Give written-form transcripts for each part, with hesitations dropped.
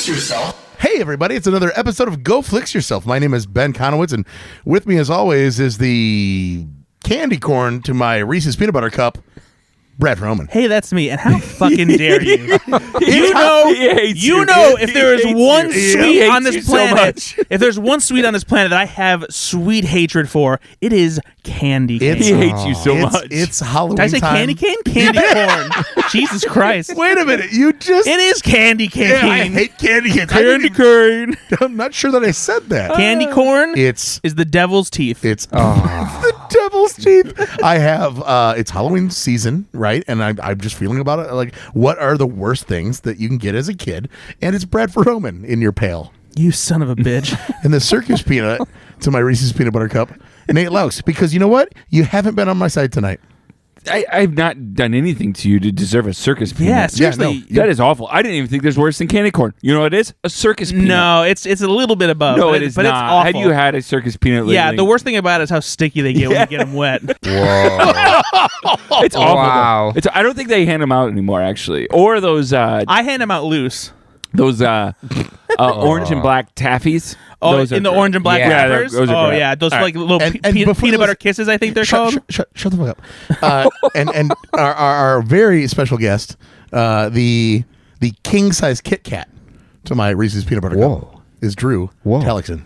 yourself. Hey everybody, it's another episode of Go Flix Yourself. My name is Ben Konowitz, and with me as always is the candy corn to my Reese's Peanut Butter Cup, Bradford Oman. Hey, that's me. And how fucking dare you? You know, if there is one sweet on this so planet, if there's one sweet on this planet that I have sweet hatred for, it is candy cane. He hates you so much. It's Halloween Did I say time. candy cane? Candy corn. Jesus Christ. Wait a minute, you just... It is candy cane. Yeah, I hate candy cane. Candy cane. I'm not sure that I said that. Candy corn It's... is the devil's teeth. It's the devil's teeth. I have, it's Halloween season, right? And I'm just feeling about it. Like, what are the worst things that you can get as a kid? And it's Bradford Oman in your pail. You son of a bitch. And the circus peanut to my Reese's Peanut Butter Cup, Nate Loucks. Because you know what? You haven't been on my side tonight. I've not done anything to you to deserve a circus peanut. Yeah, seriously. No, that is awful. I didn't even think there's worse than candy corn. You know what it is? A circus peanut. No, it's a little bit above. No, but it is but not. It's awful. Have you had a circus peanut lately? Yeah, the worst thing about it is how sticky they get when you get them wet. Whoa. It's awful. Wow. Though. I don't think they hand them out anymore, actually. Or those I hand them out loose. orange and black taffies. Oh, Those in are the orange and black Yeah, wrappers? those are Oh, great. yeah. Those All like right. little And peanut before you butter listen- kisses, I think they're called. Shut the fuck up. And our very special guest, the king size Kit Kat to my Reese's Peanut Butter Whoa. Cup is Drew Whoa. Tallackson.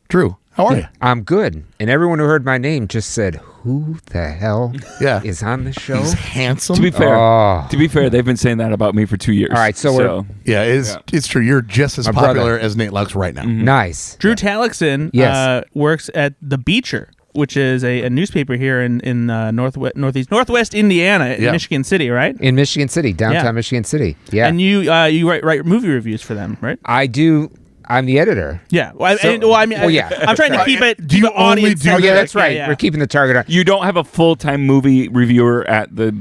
Drew, how are you? I'm good. And everyone who heard my name just said, who the hell Yeah. is on the show? He's handsome. To be fair, Oh. they've been saying that about me for 2 years. All right, so Yeah, it's true. You're just as My popular brother. as Nate Loucks right now. Nice. Drew Tallackson Yes. works at The Beecher, which is a newspaper here in northwest Indiana, in Yeah. Michigan City, right? In Michigan City, downtown Yeah. Michigan City. Yeah. And you write movie reviews for them, right? I do. I'm the editor. Yeah. Well, yeah. I'm trying to keep it. Do you the audience only do Oh, yeah, that? that's right. Yeah. We're keeping the target on You don't have a full-time movie reviewer at the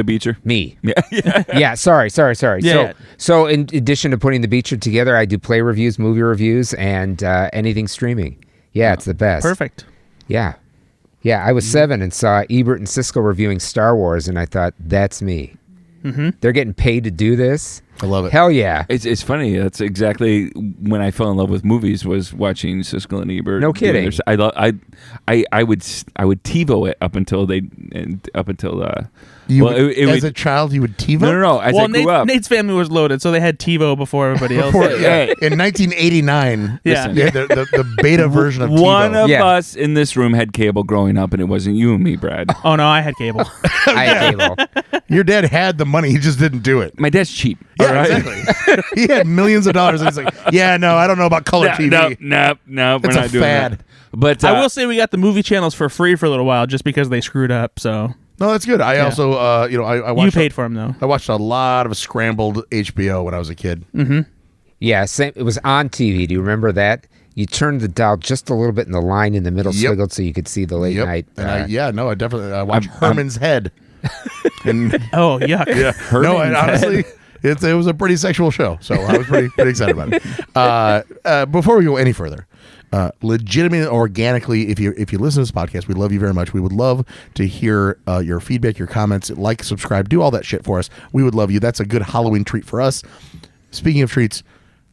Beecher? me. Yeah. Yeah, sorry. Yeah. So in addition to putting the Beecher together, I do play reviews, movie reviews, and anything streaming. Yeah, it's the best. Perfect. Yeah. Yeah, I was 7 and saw Ebert and Siskel reviewing Star Wars, and I thought, that's me. Mm-hmm. They're getting paid to do this? I love it. Hell yeah. It's funny. That's exactly when I fell in love with movies, was watching Siskel and Ebert. No kidding. I would TiVo it up until As a child, you would TiVo? No. As I grew up, Nate's family was loaded, so they had TiVo before everybody else. did. Hey. In 1989, Yeah. the beta version of TiVo. one of Yeah. us in this room had cable growing up, and it wasn't you and me, Brad. Oh no, I had cable. I had cable. Your dad had the money, he just didn't do it. My dad's cheap. Yeah, all right? exactly. He had millions of dollars, and he's like, yeah, no, I don't know about color TV. No, we're It's not a doing fad. that. But I will say we got the movie channels for free for a little while just because they screwed up. So No, that's good. I also, I watched. you paid for them though. I watched a lot of scrambled HBO when I was a kid. Yeah, same. It was on TV. Do you remember that? You turned the dial just a little bit in the line in the middle Yep. swiggled so you could see the late night. And I definitely watched Herman's Head. And Oh yuck. no, and honestly, it was a pretty sexual show, so I was pretty excited about it. Before we go any further, legitimately, organically, if you listen to this podcast, we love you very much. We would love to hear your feedback, your comments, like, subscribe, do all that shit for us. We would love you. That's a good Halloween treat for us. Speaking of treats,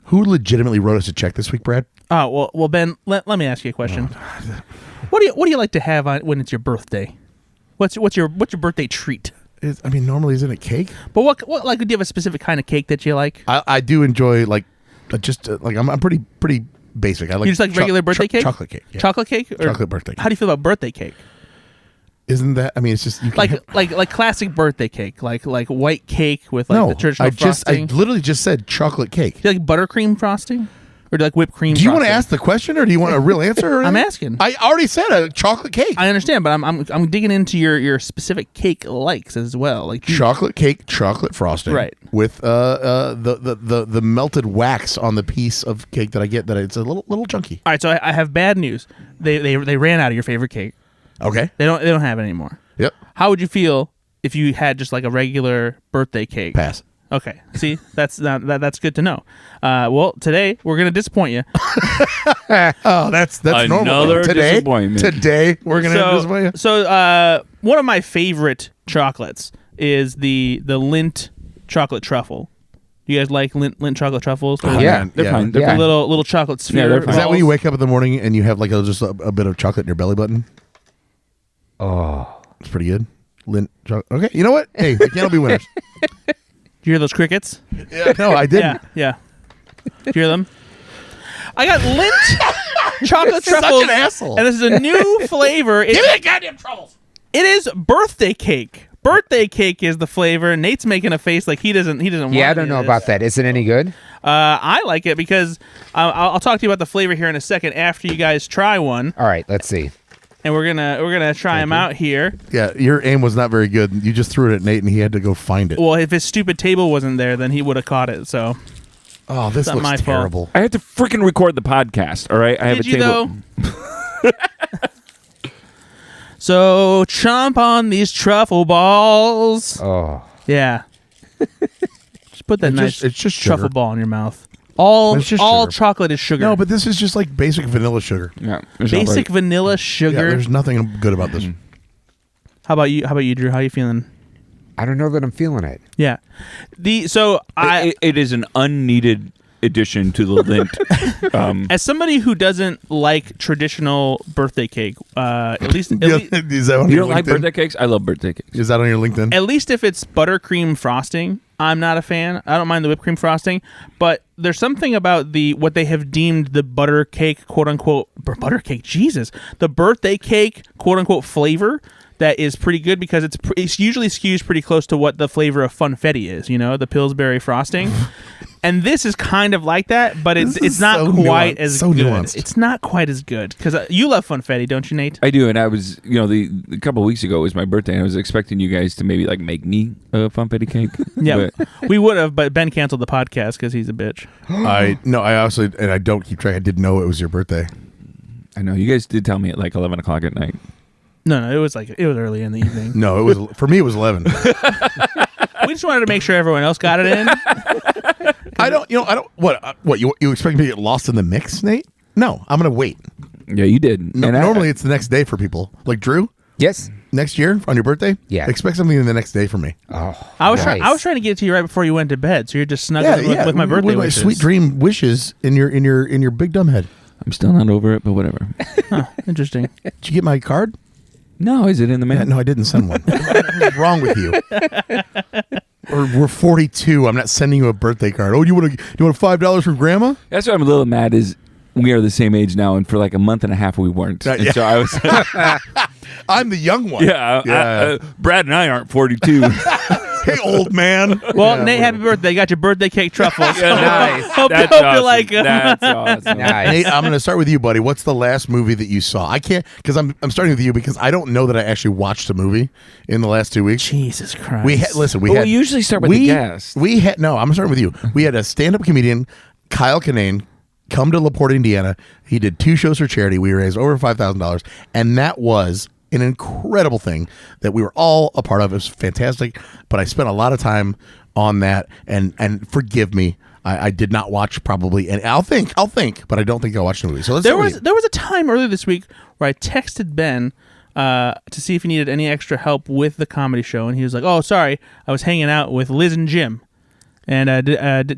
who legitimately wrote us a check this week, Brad? Oh well, Ben. Let me ask you a question. What do you like to have when it's your birthday? What's your birthday treat? Normally isn't it cake? But what like do you have a specific kind of cake that you like? I do enjoy I'm pretty basic. I like You just like regular birthday cake? chocolate cake. Yeah. Chocolate cake? Or Chocolate birthday cake. How do you feel about birthday cake? Isn't that? I mean, it's just you can Like classic birthday cake, like white cake with like no. the traditional I frosting. literally just said chocolate cake. Do you like buttercream frosting, or do you like whipped cream? Do you want to frosting? ask the question, or do you want a real answer? Or I'm anything? asking. I already said a chocolate cake. I understand, but I'm digging into your specific cake likes as well. Like Chocolate cake, chocolate frosting, Right. With the melted wax on the piece of cake that I get. That it's a little chunky. All right, so I have bad news. They ran out of your favorite cake. Okay. They don't have it anymore. Yep. How would you feel if you had just like a regular birthday cake? Pass. Okay. See, that's good to know. Well, today we're gonna disappoint you. Oh, that's normal. Another disappointment. Today we're gonna disappoint you. So one of my favorite chocolates is the Lindt chocolate truffle. You guys like lint chocolate truffles? Oh, Yeah. man, They're fine. They're Yeah. fine. Little chocolate sphere. Yeah, they're fine. Is that when you balls. wake up in the morning and you have like just a bit of chocolate in your belly button? Oh. It's pretty good. Lint chocolate. Okay, you know what? Hey, they can't all be winners. Do you hear those crickets? Yeah, no, I didn't. Yeah. Do you hear them? I got lint chocolate Such truffles. an asshole. And this is a new flavor. Give me the goddamn truffles. It is birthday cake. Birthday cake is the flavor. Nate's making a face like he doesn't want Yeah, I any don't of know this. about that. Is it any good? I like it because I'll talk to you about the flavor here in a second after you guys try one, All right, let's see. and we're gonna try them out here. Yeah, your aim was not very good. You just threw it at Nate, and he had to go find it. Well, if his stupid table wasn't there, then he would have caught it. So Oh, this not looks my fault. terrible. I have to freaking record the podcast. All right, I have did a you table. though? So chomp on these truffle balls. Oh. Yeah. Just put that It's just truffle sugar. ball in your mouth. All It's just all sugar. chocolate is sugar. No, but this is just like basic vanilla sugar. Yeah, it's not basic right. vanilla Yeah, sugar. there's nothing good about this. How about you, Drew? How you feeling? I don't know that I'm feeling it. Yeah. It is an unneeded addition to the lint. As somebody who doesn't like traditional birthday cake, at least Is that on You your don't like LinkedIn? birthday cakes? I love birthday cakes. Is that on your LinkedIn? at least if it's buttercream frosting, I'm not a fan. I don't mind the whipped cream frosting, but there's something about what they have deemed the butter cake, quote unquote, butter cake. Jesus, the birthday cake, quote unquote, flavor that is pretty good because it's usually skews pretty close to what the flavor of funfetti is. You know, the Pillsbury frosting. And this is kind of like that, but This it's is not so quite nuanced, as so good. nuanced. It's not quite as good because you love funfetti, don't you, Nate? I do, and I was, a couple of weeks ago was my birthday, and I was expecting you guys to maybe like make me a funfetti cake. Yeah, But we would have, but Ben canceled the podcast because he's a bitch. I also, and I don't keep track. I didn't know it was your birthday. I know you guys did tell me at like 11 o'clock at night. No, it was early in the evening. No, it was for me. It was 11. We just wanted to make sure everyone else got it in. I don't. What you expect me to get lost in the mix, Nate? No, I'm gonna wait. Yeah, you did. No, And normally it's the next day for people. Like Drew, Yes. next year on your birthday. Yeah. expect something in the next day from me. Oh. I was nice. trying to get it to you right before you went to bed, so you're just snuggling with my birthday with my wishes. sweet dream wishes in your big dumb head. I'm still not over it, but whatever. Huh, interesting. Did you get my card? No, is it in the mail? Yeah, no, I didn't send one. What's wrong with you? We're 42. I'm not sending you a birthday card. Oh, you want $5 from Grandma? That's why I'm a little mad is we are the same age now, and for like a month and a half we weren't. And yeah. so I was, I'm the young one. Brad and I aren't 42. Hey, old man. Well, Yeah, Nate, happy birthday! Got your birthday cake truffles. Nice. Hope That's you awesome. like 'em. That's awesome. Nice. Nate, I'm going to start with you, buddy. What's the last movie that you saw? I can't because I'm starting with you because I don't know that I actually watched a movie in the last 2 weeks. Jesus Christ! We had listen. Well, we usually start with the guest. We had no. I'm starting with you. We had a stand-up comedian, Kyle Kinane, come to LaPorte, Indiana. He did 2 shows for charity. We raised over $5,000, and that was an incredible thing that we were all a part of. It was fantastic, but I spent a lot of time on that. And forgive me, I did not watch probably, and I'll think, but I don't think I watched the movie. So let's there start with was a time earlier this week where I texted Ben to see if he needed any extra help with the comedy show, and he was like, "Oh, sorry, I was hanging out with Liz and Jim, and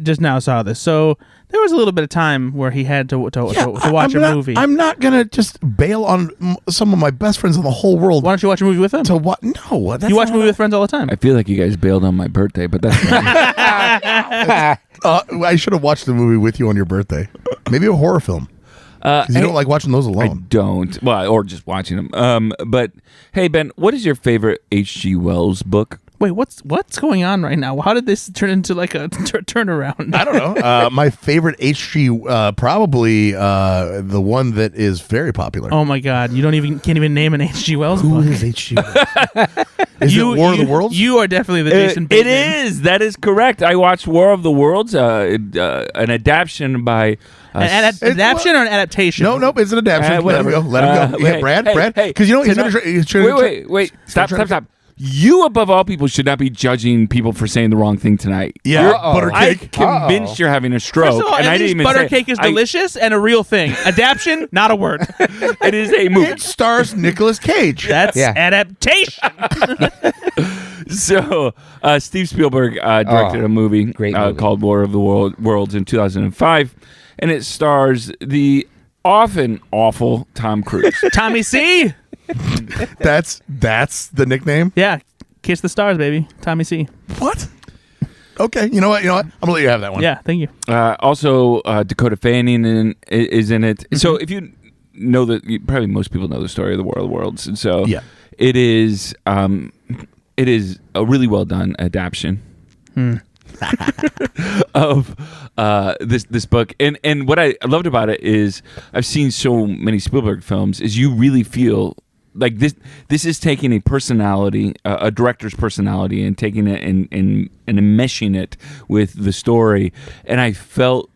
just now saw this." So there was a little bit of time where he had to watch a movie. I'm not gonna just bail on some of my best friends in the whole world. Why don't you watch a movie with him? To what? No, that's You watch not- a movie with friends all the time. I feel like you guys bailed on my birthday, but that's fine. I should have watched the movie with you on your birthday. Maybe a horror film. Because you don't like watching those I alone. don't. Well, or just watching them. But hey, Ben, what is your favorite H.G. Wells book? Wait, what's going on right now? How did this turn into like a turnaround? I don't know. My favorite HG, probably the one that is very popular. Oh my God! You can't even name an H.G. Wells Who book. is HG? Is it War of the Worlds? You are definitely the Jason It Bateman. is. That is correct. I watched War of the Worlds, an adaptation by. An adaptation or an adaptation? No, it's an adaptation. Let him whatever. go. Let him go. Hey, Brad. hey, Because you know he's tonight- going to. Wait. Stop. You, above all people, should not be judging people for saying the wrong thing tonight. Yeah, You're butter I'm cake. convinced you're having a stroke. First of all, and at I didn't least even butter say cake is I- delicious and a real thing. Adaption, not a word. It is a movie. It stars Nicolas Cage. That's Yeah. adaptation. So, Steve Spielberg directed a movie, great movie. called War of the Worlds in 2005, and it stars the often awful Tom Cruise. Tommy C. That's the nickname. Yeah, kiss the stars, baby. Tommy C. What? Okay, you know what? I'm gonna let you have that one. Yeah, thank you. Also, Dakota Fanning is in it. So if you know probably most people know the story of the War of the Worlds, and so Yeah. it is a really well done adaptation of this book. And what I loved about it is I've seen so many Spielberg films is you really feel like this is taking a personality, a director's personality, and taking it and enmeshing it with the story. And I felt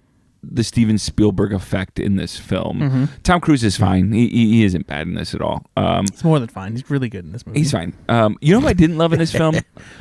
the Steven Spielberg effect in this film. Tom Cruise is fine. He isn't bad in this at all. It's more than fine. He's really good in this movie. He's fine. You know what I didn't love in this film?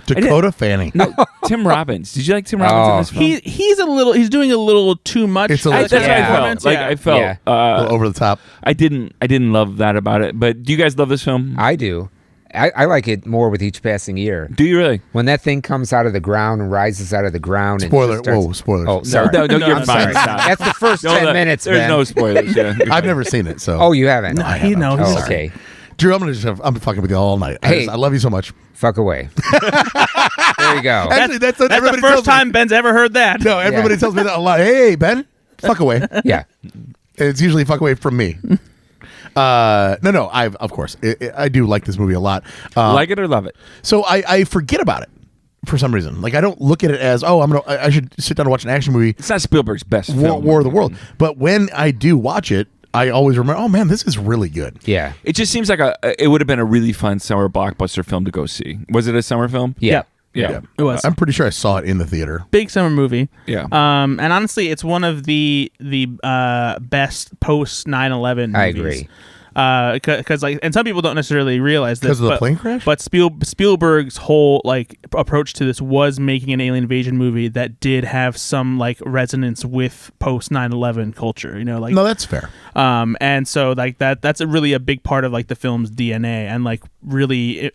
Dakota Fanning. No, Tim Robbins. Did you like Tim Robbins in this film? He's doing a little too much. It's a little- as a That's what I performance. felt. Like Yeah. I felt. Yeah. A little over the top. I didn't love that about it. But do you guys love this film? I do. I like it more with each passing year. Do you really? When that thing comes out of the ground and rises out of the ground. Spoiler. And just starts- Whoa, spoilers. Oh, sorry. No, you're I'm fine. sorry. Stop. That's the first No, 10 minutes, There's Ben. no spoilers. Yeah, you're I've fine. never seen it, so. Oh, you haven't? No, I he haven't. knows. Oh, Sorry. okay. Drew, I'm fucking with you all night. Hey. I love you so much. Fuck away. There you go. Actually, that's what That's the everybody first tells me. time Ben's ever heard that. No, everybody tells me that a lot. Hey, Ben, fuck away. Yeah. It's usually fuck away from me. No. Of course, I do like this movie a lot. Like it or love it? So I forget about it for some reason. Like I don't look at it as I should sit down and watch an action movie. It's not Spielberg's best War, film. War of the World. But when I do watch it, I always remember. Oh man, this is really good. Yeah. It just seems like it would have been a really fun summer blockbuster film to go see. Was it a summer film? Yeah. Yeah. It was. I'm pretty sure I saw it in the theater. Big summer movie. Yeah. And honestly, it's one of the best post 9/11 movies. I agree. Because and some people don't necessarily realize this 'Cause of the but- plane crash? But Spielberg's whole approach to this was making an alien invasion movie that did have some resonance with post 9/11 culture. No, that's fair. And so that's really a big part of the film's DNA, and really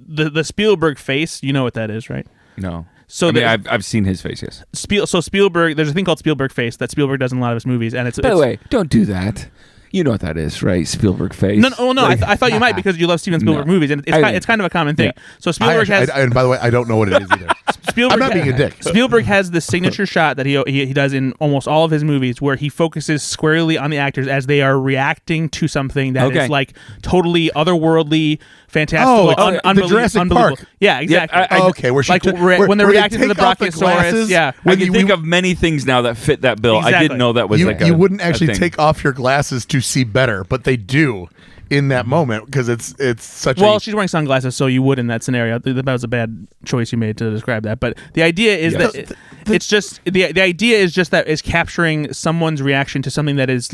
the Spielberg face. You know what that is, right? No. So I mean, there's- I've seen his face. Yes. Spielberg, there's a thing called Spielberg face that Spielberg does in a lot of his movies, and it's By the way, don't do that. You know what that is, right? Spielberg face. no. I thought you might because you love Steven Spielberg No. movies, and it's kind of a common thing. Yeah. So Spielberg has and by the way, I don't know what it is either. Spielberg. I'm not being a dick. Spielberg has the signature shot that he does in almost all of his movies, where he focuses squarely on the actors as they are reacting to something that Okay. is totally otherworldly, fantastical, the unbelievable. Jurassic Park. Yeah, exactly. Okay, where she Like, took- when they're where they reacting to the take off the Brachiosaurus. glasses. Yeah. I When can you- think of many things now that fit that bill. I Exactly. didn't know that was you wouldn't a actually thing. take off your glasses to see better, but they do in that moment because it's such Well, a. she's wearing sunglasses, so you would in that scenario. That was a bad choice you made to describe that. But the idea is Yeah. that it's just the idea is just that is capturing someone's reaction to something that is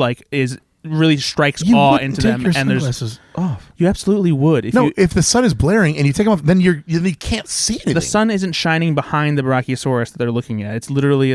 really strikes You awe wouldn't into take them, your and there's sunglasses off. you absolutely would. If the sun is blaring and you take them off, then you can't see anything. The sun isn't shining behind the Brachiosaurus that they're looking at. It's literally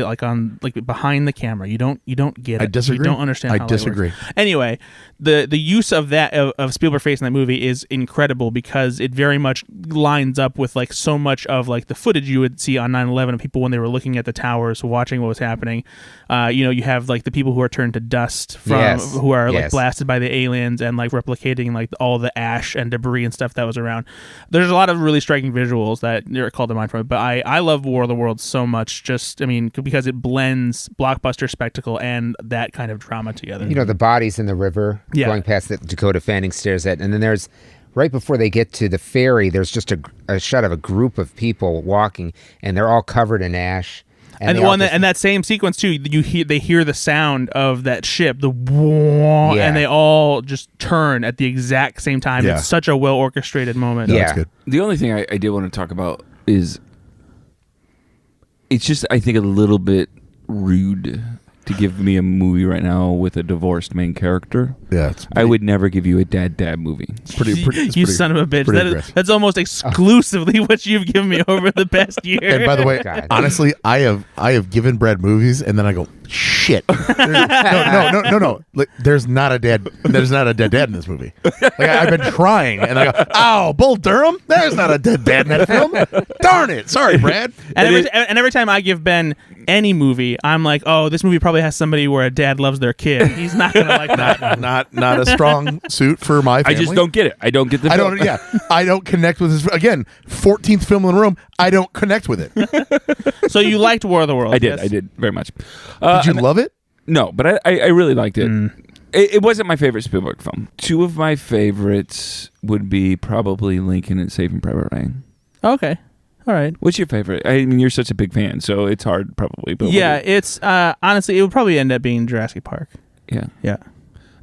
behind the camera. You don't get it. I disagree. You don't understand. I how that works. disagree. Anyway, the use of that of Spielberg face in that movie is incredible because it very much lines up with so much of the footage you would see on 9/11 of people when they were looking at the towers, watching what was happening. You have the people who are turned to dust from Yes. who are Yes. blasted by the aliens and replicating all the ash and debris and stuff that was around. There's a lot of really striking visuals that are called to mind from it, but I love War of the Worlds so much because it blends blockbuster spectacle and that kind of drama together. The bodies in the river Yeah. going past that Dakota Fanning stares at. And then there's, right before they get to the ferry, there's just a shot of a group of people walking, and they're all covered in ash. And they all just- that same sequence too, they hear the sound of that ship, the whoa, Yeah. and they all just turn at the exact same time. Yeah. It's such a well orchestrated moment. No, Yeah. that's good. The only thing I did want to talk about is it's just, I think, a little bit rude to give me a movie right now with a divorced main character, Yeah, I would never give you a dad movie. it's pretty. You son of a bitch. That's almost exclusively what you've given me over the past year. And by the way, God. honestly, I have given Brad movies, and then I go, shit. No. Like, there's not a dead dad in this movie. Like, I've been trying, and I go, ow, Bull Durham. There's not a dead dad in that film. Darn it. Sorry, Brad. And every time I give Ben any movie, I'm like, oh, this movie probably has somebody where a dad loves their kid. He's not gonna like that. Not a strong suit for my family. I just don't get it. I don't get the film. I don't connect with this. Again, 14th film in a room. I don't connect with it. So you liked War of the Worlds? I did. Yes? I did very much. Did you love it? No, but I really liked it. It wasn't my favorite Spielberg film. Two of my favorites would be probably Lincoln and Saving Private Ryan. Okay. All right. What's your favorite? I mean, you're such a big fan, so it's hard probably. But Yeah, it's honestly, it would probably end up being Jurassic Park. yeah. Yeah.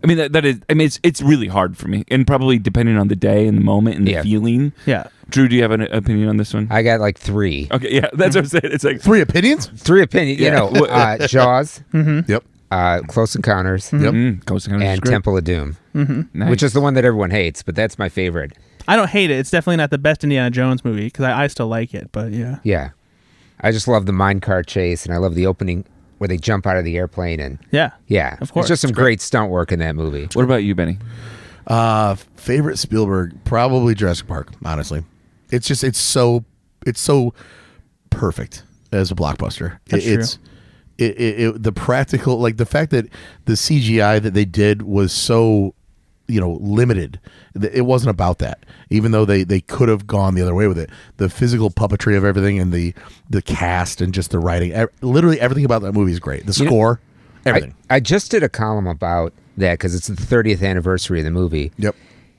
I mean that is. I mean, it's really hard for me, and probably depending on the day and the moment and the feeling. Yeah. Drew, do you have an opinion on this one? I got like 3. Okay, yeah, that's what I'm saying. It's like 3 opinions? 3 opinions. Yeah. You know, Jaws, Yep. Close Encounters, Yep. Ghost Hunter is and great. Temple of Doom, Nice. which is the one that everyone hates, but that's my favorite. I don't hate it. It's definitely not the best Indiana Jones movie because I still like it, but yeah. Yeah. I just love the minecart chase, and I love the opening where they jump out of the airplane. And Yeah. Of course. It's just some great stunt work in that movie. What about you, Benny? Favorite Spielberg, probably Jurassic Park, honestly. It's so perfect as a blockbuster. That's true. The practical, like the fact that the CGI that they did was so, limited. It wasn't about that. Even though they could have gone the other way with it. The physical puppetry of everything and the cast and just the writing, literally everything about that movie is great. The score, everything. I just did a column about that because it's the 30th anniversary of the movie. Yep.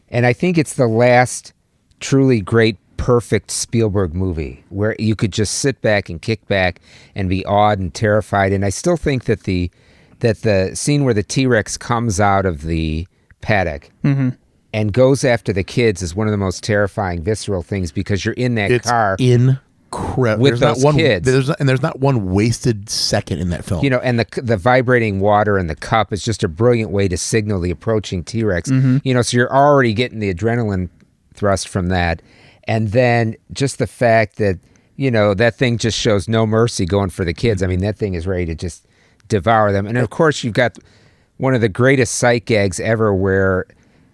And I think it's the last truly great, perfect Spielberg movie where you could just sit back and kick back and be awed and terrified. And I still think that the scene where the T-Rex comes out of the paddock and goes after the kids is one of the most terrifying, visceral things because you're in that car. Incredible. With those kids. There's not one wasted second in that film. And the vibrating water in the cup is just a brilliant way to signal the approaching T-Rex. So you're already getting the adrenaline thrust from that. And then just the fact that, that thing just shows no mercy going for the kids. I mean, that thing is ready to just devour them. And of course, you've got one of the greatest sight gags ever where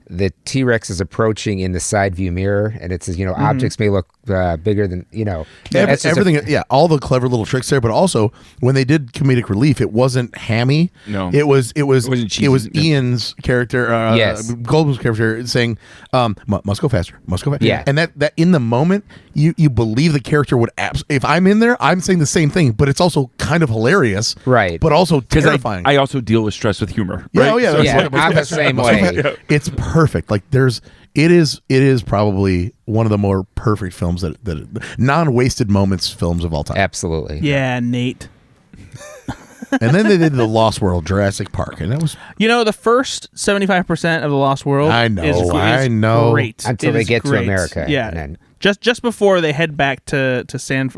the T-Rex is approaching in the side view mirror, and it says, objects may look bigger than, everything. All the clever little tricks there, but also when they did comedic relief, it wasn't hammy. No, it was wasn't cheesy. It was Ian's character, Yes. Goldblum's character, saying, "Must go faster, must go faster." Yeah. And that in the moment, you believe the character would. If I'm in there, I'm saying the same thing, but it's also kind of hilarious, Right? But also terrifying. I also deal with stress with humor. Yeah, right? oh yeah, So that's Yeah, what- I'm the same way. It's perfect. Like it is probably one of the more perfect films that non-wasted moments films of all time. Absolutely. Yeah, Nate. And then they did the Lost World, Jurassic Park, and that was The first 75% of the Lost World I know, is I know. great. Until It they is get to great. America, Yeah. and then- Just before they head back to San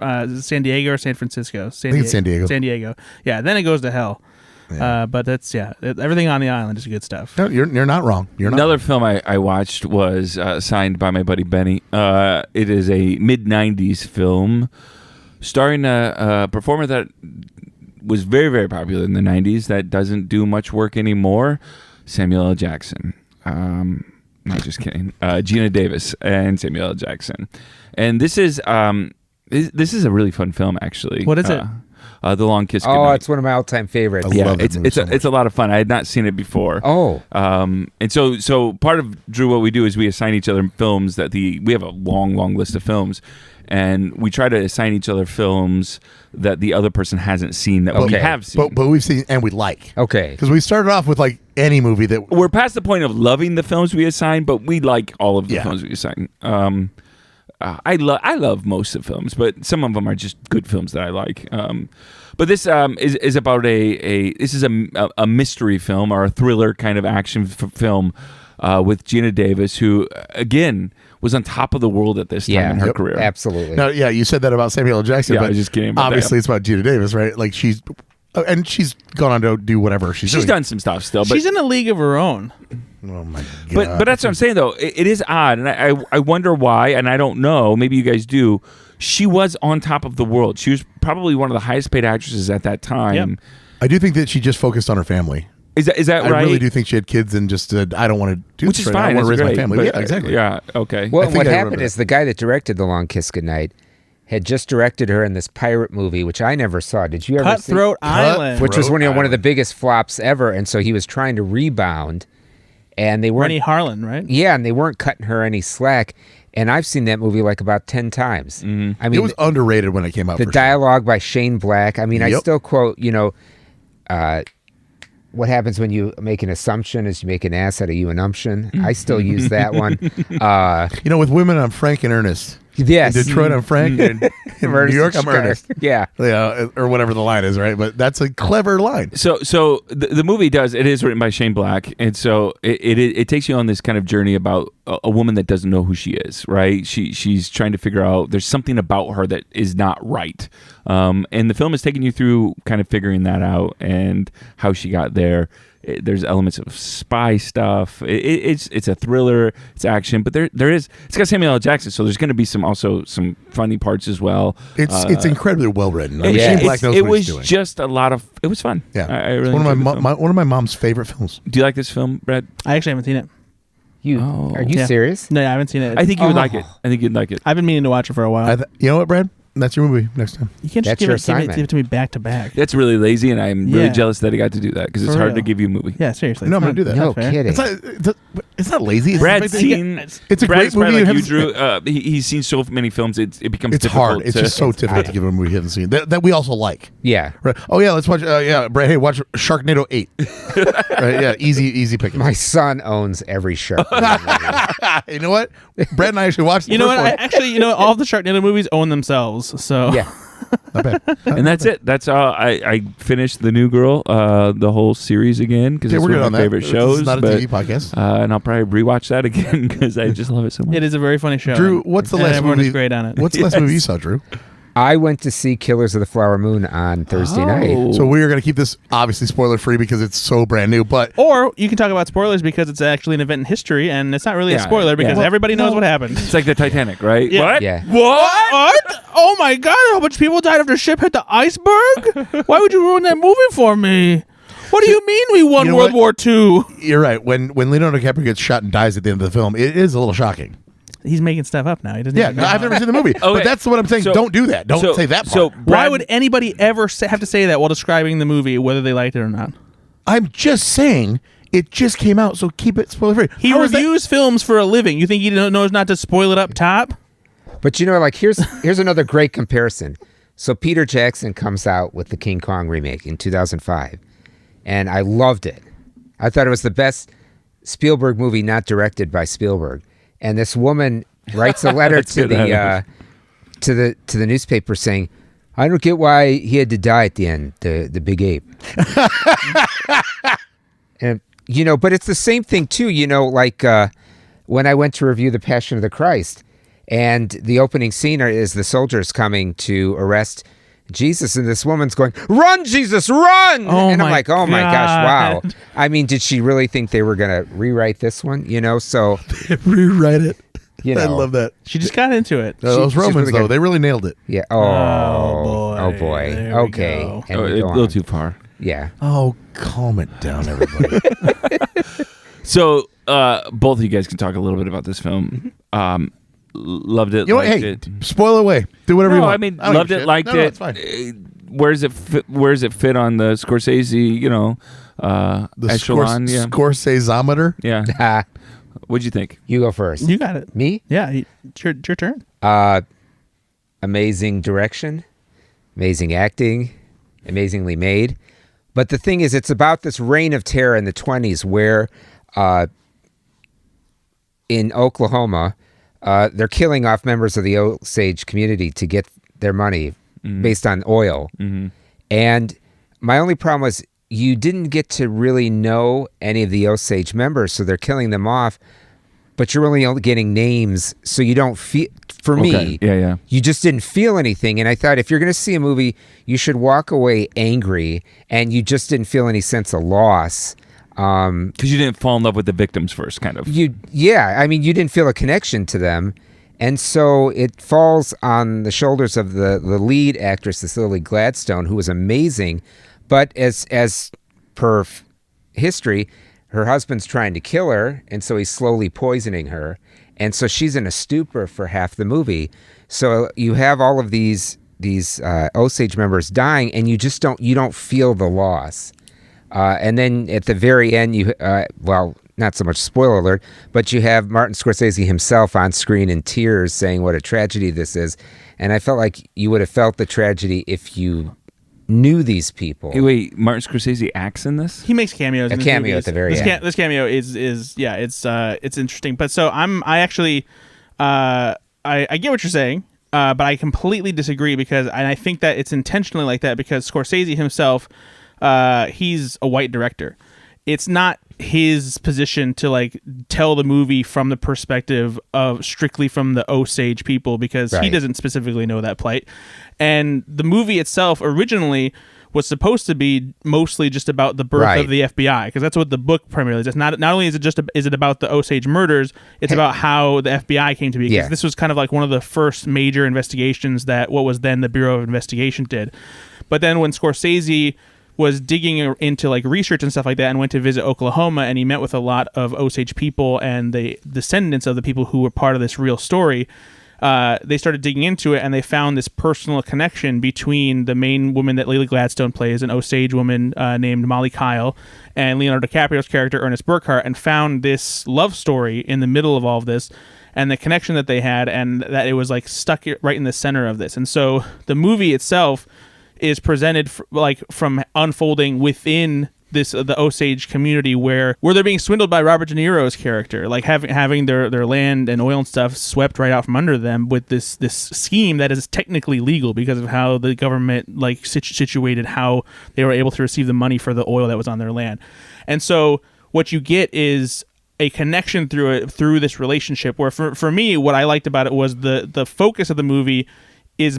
Diego or San Francisco. I think it's San Diego. San Diego. Yeah, then it goes to hell. But that's everything on the island is good stuff. no, you're not wrong. You're not. Another film I watched was signed by my buddy Benny. It is a mid-'90s film starring a performer that was very, very popular in the 90s that doesn't do much work anymore, Samuel L. Jackson. Not just kidding. Gina Davis and Samuel L. Jackson. And this is a really fun film, actually. What is it? The Long Kiss Oh, Goodnight. it's one of my all-time favorites. I love that movie so much. It's a lot of fun. I had not seen it before. Oh. And so part of Drew, what we do is we assign each other films we have a long list of films, and we try to assign each other films that the other person hasn't seen that we Okay. have seen. but we've seen and we like. Okay. Because we started off with like any movie that We're past the point of loving the films we assign, but we like all of the Yeah. films we assign. I love most of the films, but some of them are just good films that I like. But this is about a mystery film or a thriller kind of action film with Gina Davis, who again was on top of the world at this time in her career. Absolutely. Now, you said that about Samuel L. Jackson, Yeah, but I was just kidding about obviously that. it's about Gina Davis, right? Like she's and she's gone on to do whatever she's doing. done some stuff still, but She's in a league of her own. Oh my god! but that's what I'm saying though. It is odd, and I wonder why, and I don't know. Maybe you guys do. She was on top of the world. She was probably one of the highest paid actresses at that time. Yep. I do think that she just focused on her family. Is that I right? really do think she had kids and just said, "I don't want to do Which this is right now. I fine. want to raise That's my great, family." but, Yeah, exactly. Yeah. Okay. Well, I and think what I happened remember is the guy that directed The Long Kiss Goodnight had just directed her in this pirate movie, which I never saw. Did you ever see? Cutthroat Island. Which was one of the Island. biggest flops ever, and so he was trying to rebound, and they weren't. Rennie Harlan, right? Yeah, and they weren't cutting her any slack. And I've seen that movie like about 10 times. I mean, It was underrated when it came out. the for dialogue by Shane Black. I mean, I Yep. still quote, what happens when you make an assumption is you make an ass out of you an umption. I still use that one. Sure. With women, I'm Frank and Ernest. Yes. In Detroit, I'm Frank. And in New York, I'm Ernest. Yeah. Yeah, or whatever the line is, right? But that's a clever line. So the movie it is written by Shane Black, and so it takes you on this kind of journey about a woman that doesn't know who she is, right? She's trying to figure out there's something about her that is not right, and the film is taking you through kind of figuring that out and how she got there. There's elements of spy stuff. It's a thriller. It's action, but it's got Samuel L. Jackson, so there's going to be some funny parts as well. It's incredibly well written. I mean, Yeah. Shane Black knows It what was he's doing. just a lot of. It was fun. Yeah, I really one of enjoyed the film. one of my mom's favorite films. Do you like this film, Brad? I actually haven't seen it. Are you Yeah. serious? No, I haven't seen it. I think you would Oh. like it. I think you'd like it. I've been meaning to watch it for a while. You know what, Brad? That's your movie next time. You can't That's just your give assignment. it to me back to back. That's really lazy, and I'm really Yeah. jealous that he got to do that because it's For hard to real. give you a movie. Yeah, seriously. No, I'm It's gonna do that. not No fair. kidding. It's not lazy. It's Brad's the fact that- seen. It's a Brad's great movie. probably You like you, haven't Drew. He's seen so many films. It becomes It's difficult hard. It's to- just so difficult to give a movie you haven't seen that we also like. Yeah. Right. Oh yeah, let's watch. Yeah, Brad. Hey, watch Sharknado 8. Right. Yeah, easy picking. My son owns every shark. You know what? Brad and I actually watched. You know what? All of the Sharknado movies own themselves. So Yeah. Not bad. And that's it. That's all. I finished The New Girl, the whole series again because Okay, it's we're one good of on my that. favorite This shows. is not a but, TV podcast. and I'll probably rewatch that again because I just love it so much. it is a very funny show. Drew, what's the And last everyone movie? is great on it. What's the last movie you saw, Drew? I went to see Killers of the Flower Moon on Thursday night. So we are going to keep this obviously spoiler free because it's so brand new. But Or you can talk about spoilers because it's actually an event in history, and it's not really a Yeah, spoiler because yeah. everybody knows what happened. It's like the Titanic, right? Yeah. What? Yeah. What? Oh my God! How much people died after ship hit the iceberg? Why would you ruin that movie for me? What do you mean we won You know World what? War II? you're right. When Leonardo DiCaprio gets shot and dies at the end of the film, it is a little shocking. He's making stuff up now. He doesn't. Yeah, even know. I've never seen the movie, Okay. but that's what I'm saying. So- Don't do that. Don't say that part. So Why Brad, would anybody ever have to say that while describing the movie, whether they liked it or not? I'm just saying it just came out, so keep it spoiler free. He reviews films for a living. You think he knows not to spoil it up top? But like here's another great comparison. So Peter Jackson comes out with the King Kong remake in 2005, and I loved it. I thought it was the best Spielberg movie not directed by Spielberg. And this woman writes a letter That's to good. the newspaper saying, "I don't get why he had to die at the end, the big ape." And but it's the same thing too. Like when I went to review The Passion of the Christ, and the opening scene is the soldiers coming to arrest Jesus, and this woman's going, "Run, Jesus, run!" Oh and I'm my like, "Oh my gosh, wow!" God. I mean, did she really think they were gonna rewrite this one? So Rewrite it. I know. love that. She just got into it. Those she's Romans, really though, good. they really nailed it. Yeah. Oh, boy. There we Okay. go. And Oh, we a go little on. too far. Yeah. Oh, calm it down, everybody. So both of you guys can talk a little bit about this film. Loved it. You know what? liked Hey, it. spoil away. Do whatever you No, want. I mean, don't loved give a it, shit. liked No, it. it's fine. Where does it fit on the Scorsese? The echelon. Yeah. Scorseseometer. Yeah. What'd you think? You go first. You got it. Me? Yeah, it's your turn. Amazing direction, amazing acting, amazingly made. But the thing is, it's about this reign of terror in the 1920s where in Oklahoma, they're killing off members of the Osage community to get their money based on oil. Mm-hmm. And my only problem was you didn't get to really know any of the Osage members, so they're killing them off. but you're only getting names, so you don't feel. For me, you just didn't feel anything. And I thought, if you're going to see a movie, you should walk away angry, and you just didn't feel any sense of loss. Because you didn't fall in love with the victims first, kind of. You didn't feel a connection to them. And so it falls on the shoulders of the lead actress, this Lily Gladstone, who was amazing. But as per history, her husband's trying to kill her, and so he's slowly poisoning her. And so she's in a stupor for half the movie. So you have all of these Osage members dying, and you don't feel the loss. And then at the very end, not so much spoiler alert, but you have Martin Scorsese himself on screen in tears saying what a tragedy this is. And I felt like you would have felt the tragedy if you knew these people. Hey, wait, Martin Scorsese acts in this? He makes cameos. A cameo at the very end. This cameo is it's interesting. But so I actually I get what you're saying, but I completely disagree and I think that it's intentionally like that because Scorsese himself, he's a white director. It's not his position to like tell the movie from the perspective of strictly from the Osage people because he doesn't specifically know that plight. And the movie itself originally was supposed to be mostly just about the birth of the FBI because that's what the book primarily is. It's not only is it about the Osage murders, it's about how the FBI came to be. Because this was kind of like one of the first major investigations that what was then the Bureau of Investigation did. But then when Scorsese was digging into like research and stuff like that and went to visit Oklahoma and he met with a lot of Osage people and the descendants of the people who were part of this real story, they started digging into it and they found this personal connection between the main woman that Lily Gladstone plays, an Osage woman named Molly Kyle, and Leonardo DiCaprio's character Ernest Burkhart, and found this love story in the middle of all of this and the connection that they had and that it was like stuck right in the center of this. And so the movie itself is presented from unfolding within this the Osage community where they're being swindled by Robert De Niro's character, like having their land and oil and stuff swept right out from under them with this scheme that is technically legal because of how the government like situated how they were able to receive the money for the oil that was on their land. And so what you get is a connection through this relationship where for me what I liked about it was the focus of the movie is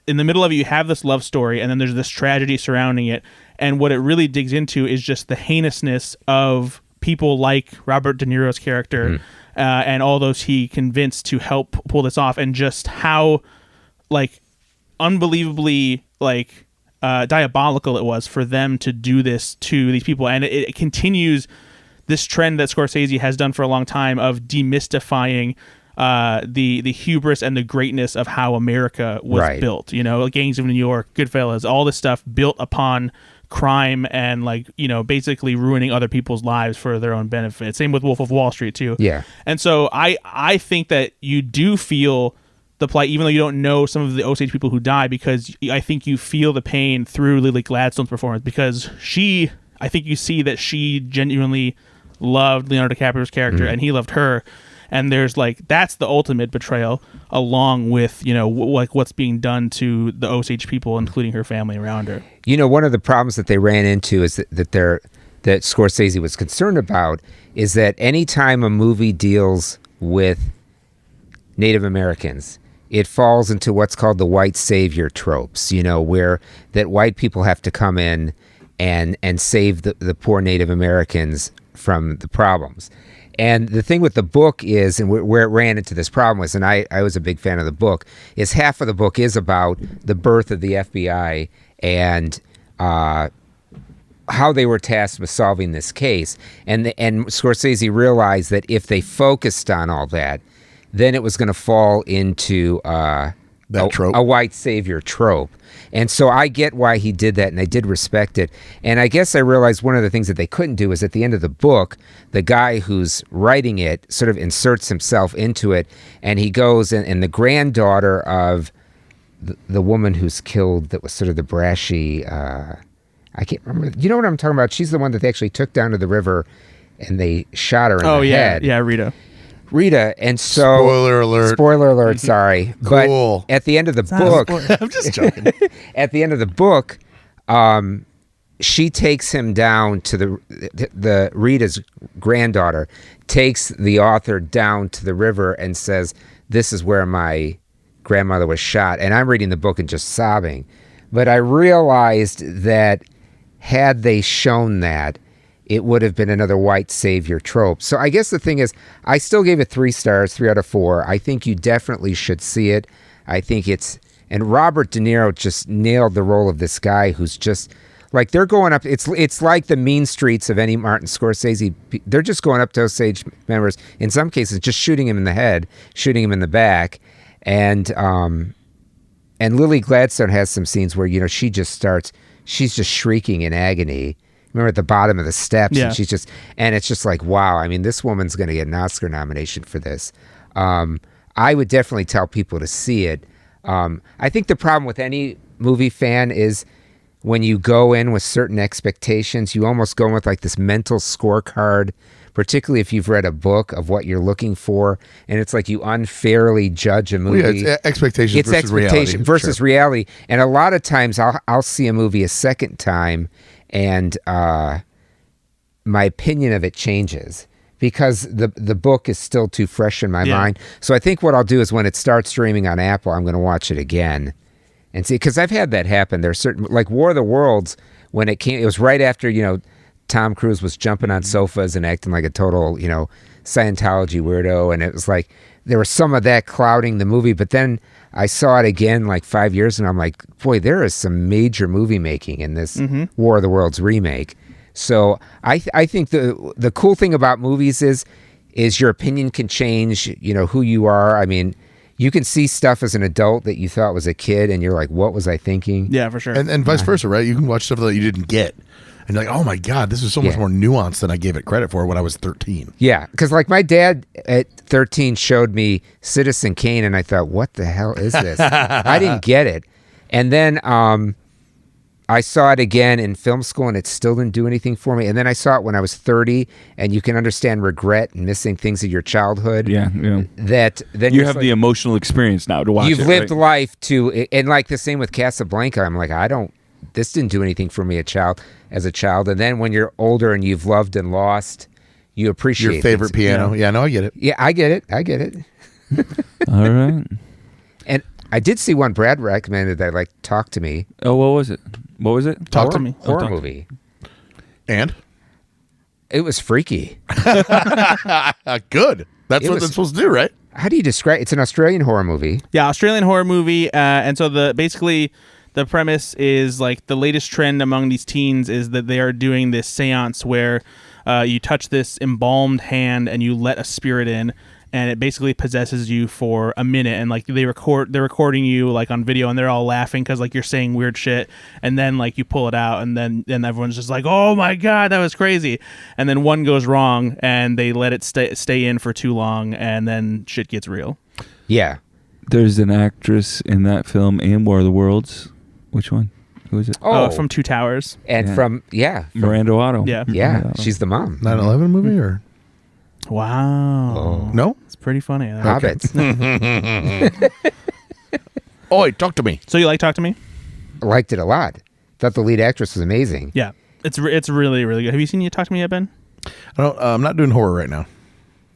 in the middle of it, you have this love story and then there's this tragedy surrounding it, and what it really digs into is just the heinousness of people like Robert De Niro's character and all those he convinced to help pull this off, and just how like unbelievably like diabolical it was for them to do this to these people. And it continues this trend that Scorsese has done for a long time of demystifying the hubris and the greatness of how America was built. You know, Gangs of New York, Goodfellas, all this stuff built upon crime and like, you know, basically ruining other people's lives for their own benefit. Same with Wolf of Wall Street too. Yeah. And so I think that you do feel the plight, even though you don't know some of the Osage people who die, because I think you feel the pain through Lily Gladstone's performance, because I think you see that she genuinely loved Leonardo DiCaprio's character and he loved her. And there's like, that's the ultimate betrayal, along with, you know, like what's being done to the Osage people, including her family around her. You know, one of the problems that they ran into is that Scorsese was concerned about is that anytime a movie deals with Native Americans, it falls into what's called the white savior tropes, you know, where that white people have to come in and save the poor Native Americans from the problems. And the thing with the book is, and where it ran into this problem was, and I was a big fan of the book, is half of the book is about the birth of the FBI and how they were tasked with solving this case. And Scorsese realized that if they focused on all that, then it was going to fall into a white savior trope. And so I get why he did that, and I did respect it. And I guess I realized one of the things that they couldn't do is at the end of the book, the guy who's writing it sort of inserts himself into it, and he goes, and the granddaughter of the woman who's killed that was sort of the brashy, I can't remember. You know what I'm talking about? She's the one that they actually took down to the river, and they shot her in the head. Yeah, Rita, and so Spoiler alert, sorry. Cool. But at the end of the book, I'm just joking. At the end of the book, she takes him down to the Rita's granddaughter takes the author down to the river and says, "This is where my grandmother was shot." And I'm reading the book and just sobbing. But I realized that had they shown that, it would have been another white savior trope. So I guess the thing is, I still gave it 3 stars, 3 out of 4. I think you definitely should see it. I think and Robert De Niro just nailed the role of this guy who's just, like, they're going up, it's like the mean streets of any Martin Scorsese. They're just going up to Osage members, in some cases just shooting him in the head, shooting him in the back. And Lily Gladstone has some scenes where, she's just shrieking in agony. Remember at the bottom of the steps, Yeah. and it's just like, wow, I mean, this woman's going to get an Oscar nomination for this. I would definitely tell people to see it. I think the problem with any movie fan is when you go in with certain expectations, you almost go in with like this mental scorecard, particularly if you've read a book of what you're looking for, and it's like you unfairly judge a movie. Well, yeah, it's expectations versus reality. Versus Sure. reality. And a lot of times I'll see a movie a second time, and my opinion of it changes because the book is still too fresh in my mind. So I think what I'll do is when it starts streaming on Apple, I'm going to watch it again and see, because I've had that happen. There's certain, like War of the Worlds, when it came, it was right after, Tom Cruise was jumping on sofas and acting like a total, Scientology weirdo. And it was like, there was some of that clouding the movie, but then I saw it again like 5 years and I'm like, boy, there is some major movie making in this War of the Worlds remake. So I think the cool thing about movies is your opinion can change, who you are. I mean, you can see stuff as an adult that you thought was a kid and you're like, what was I thinking? Yeah, for sure. And vice versa, right? You can watch stuff that you didn't get. And you're like, oh my God, this is so much more nuanced than I gave it credit for when I was 13. Yeah, because like my dad at 13 showed me Citizen Kane and I thought, what the hell is this? I didn't get it. And then I saw it again in film school and it still didn't do anything for me. And then I saw it when I was 30 and you can understand regret and missing things of your childhood. Yeah. That then You have the emotional experience now to watch You've it, lived right? life to, and like the same with Casablanca. I'm like, this didn't do anything for me as a child. And then when you're older and you've loved and lost, you appreciate Your favorite things. piano. Yeah, no, I get it. Yeah, I get it. All right. And I did see one Brad recommended that, like, Talk to Me. Oh, what was it? Talk to me. Horror movie. And? It was freaky. Good. That's what it's supposed to do, right? How do you describe? It's an Australian horror movie. Yeah, Australian horror movie, and so basically the premise is like the latest trend among these teens is that they are doing this seance where you touch this embalmed hand and you let a spirit in, and it basically possesses you for a minute, and like they're recording you like on video, and they're all laughing because like you're saying weird shit, and then like you pull it out, and then everyone's just like, oh my God, that was crazy, and then one goes wrong and they let it stay in for too long, and then shit gets real. Yeah. There's an actress in that film and War of the Worlds. Which one? Who is it? Oh, From Two Towers. And from Miranda Otto. Yeah. Yeah, she's the mom. 9/11 movie or? Wow. No? It's pretty funny. Hobbits. Oi, talk to me. So you like Talk to Me? Liked it a lot. Thought the lead actress was amazing. Yeah. It's really, really good. Have you seen You Talk to Me yet, Ben? I'm not doing horror right now.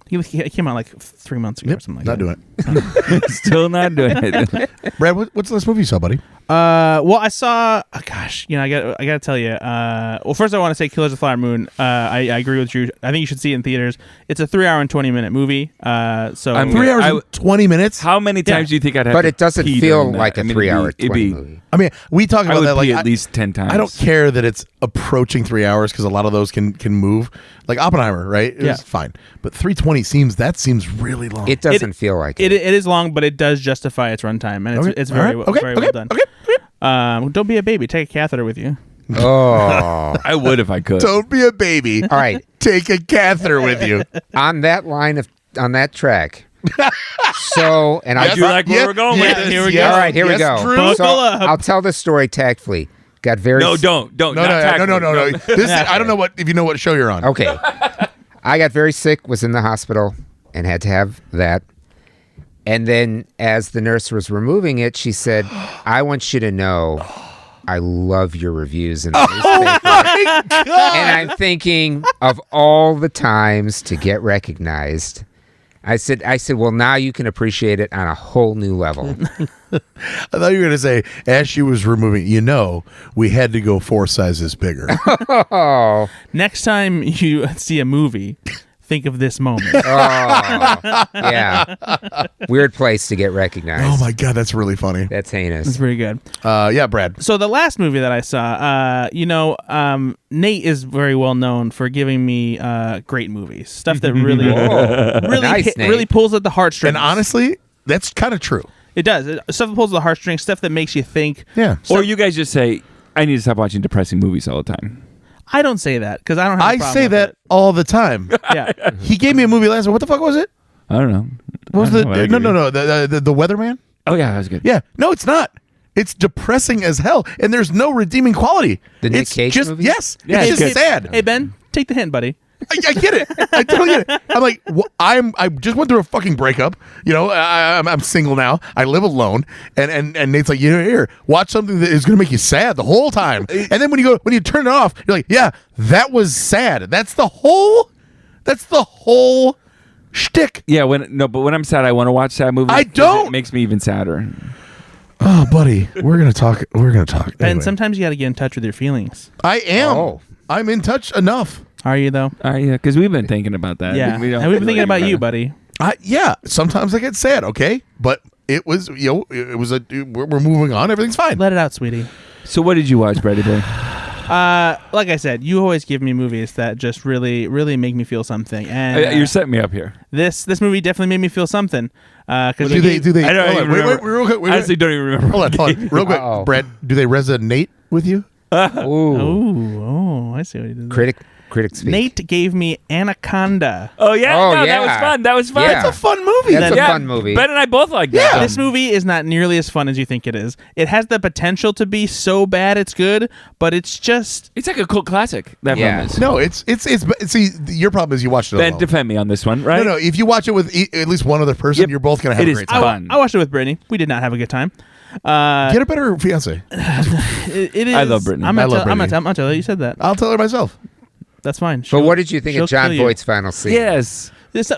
He came out like 3 months ago or something like Not that. doing it. Still not doing it. Brad, what's the last movie you saw, buddy? Well, I saw. Gosh, I gotta tell you. Well, first I want to say Killers of the Flower Moon. I agree with you. I think you should see it in theaters. It's a 3 hour and 20-minute movie. So 3 hours and 20 minutes. How many times do you think I'd have But to it doesn't pee feel during that? like a 3 hour 20 movie. I mean, we talk I about would that pee like at least 10 times. I don't care that it's approaching 3 hours because a lot of those can move. Like Oppenheimer, right? It's fine. But 320 seems really long. It doesn't feel like it. It is long, but it does justify its runtime, and it's very well done. Don't be a baby. Take a catheter with you. Oh. I would if I could. Don't be a baby. All right. Take a catheter with you. On that track. So, and I do like where we're going with this. Here we go. All right, here we go. Drew. So Buckle up. I'll tell the story tactfully. Got very No. Oh, This is, I don't know if you know what show you're on. Okay. I got very sick, was in the hospital, and had to have that. And then as the nurse was removing it, she said, I want you to know I love your reviews in the newspaper. And I'm thinking of all the times to get recognized. I said, well, now you can appreciate it on a whole new level. I thought you were going to say, as she was removing, we had to go 4 sizes bigger. Oh, Next time you see a movie, think of this moment. yeah. Weird place to get recognized. Oh my God, that's really funny. That's heinous. It's pretty good. Yeah, Brad. So the last movie that I saw, Nate is very well known for giving me great movies, stuff that really, Nice, Nate. really pulls at the heartstrings. And honestly, that's kind of true. it does. Stuff that pulls at the heartstrings, stuff that makes you think. Yeah. Or you guys just say, I need to stop watching depressing movies all the time. I don't say that because I don't have. I a problem say with that it. all the time. Yeah. He gave me a movie last night. What the fuck was it? I don't know. What was I don't know what I the give you. no the Weatherman? Oh yeah, that was good. Yeah. No, it's not. It's depressing as hell, and there's no redeeming quality. The Nick it's Cage just movie? yes. Yeah, it's it's just good. sad. Hey Ben, take the hint, buddy. I get it. I totally get it. I'm like, I just went through a fucking breakup. I'm single now. I live alone, and Nate's like, here, watch something that is going to make you sad the whole time. And then when you turn it off, you're like, yeah, that was sad. That's the whole shtick. Yeah, but when I'm sad, I want to watch sad movies. I 'cause don't. It makes me even sadder. Oh, buddy, we're gonna talk. Ben, Anyway. sometimes you got to get in touch with your feelings. I am. Oh. I'm in touch enough. Are you though? Yeah, because we've been thinking about that. Yeah. We don't And we've been thinking really about you, about it. buddy. Yeah. Sometimes I get sad. Okay, but it was we're moving on. Everything's fine. Let it out, sweetie. So what did you watch, Brady Boy? Like I said, you always give me movies that just really, really make me feel something. And You're setting me up here. this movie definitely made me feel something. Because Do they? I don't hold even on, remember. real quick. Wait, Honestly, don't even remember. hold on, real quick, Uh-oh. Brad. Do they resonate with you? Ooh. Oh, I see what he did. there. Critic speak. Nate gave me Anaconda. Oh yeah, Oh, no, yeah. that was fun. That was fun. Yeah. It's a fun movie. That's a Yeah, fun movie. Ben and I both like that. Yeah. This movie is not nearly as fun as you think it is. It has the potential to be so bad it's good, but it's just It's like a cult classic. That Yeah. film is. No, it's see, your problem is you watched it Ben, alone. defend me on this one, right? No, if you watch it with at least one other person, Yep. you're both gonna have It a is great tough. time. Fun. I watched it with Brittany. We did not have a good time. Get a better fiance. It is. I love Brittany. I'm I gonna love tell Brittany. you. You said that. I'll tell her myself. That's fine. But what did you think she'll of John kill you. Voight's final scene? Yes.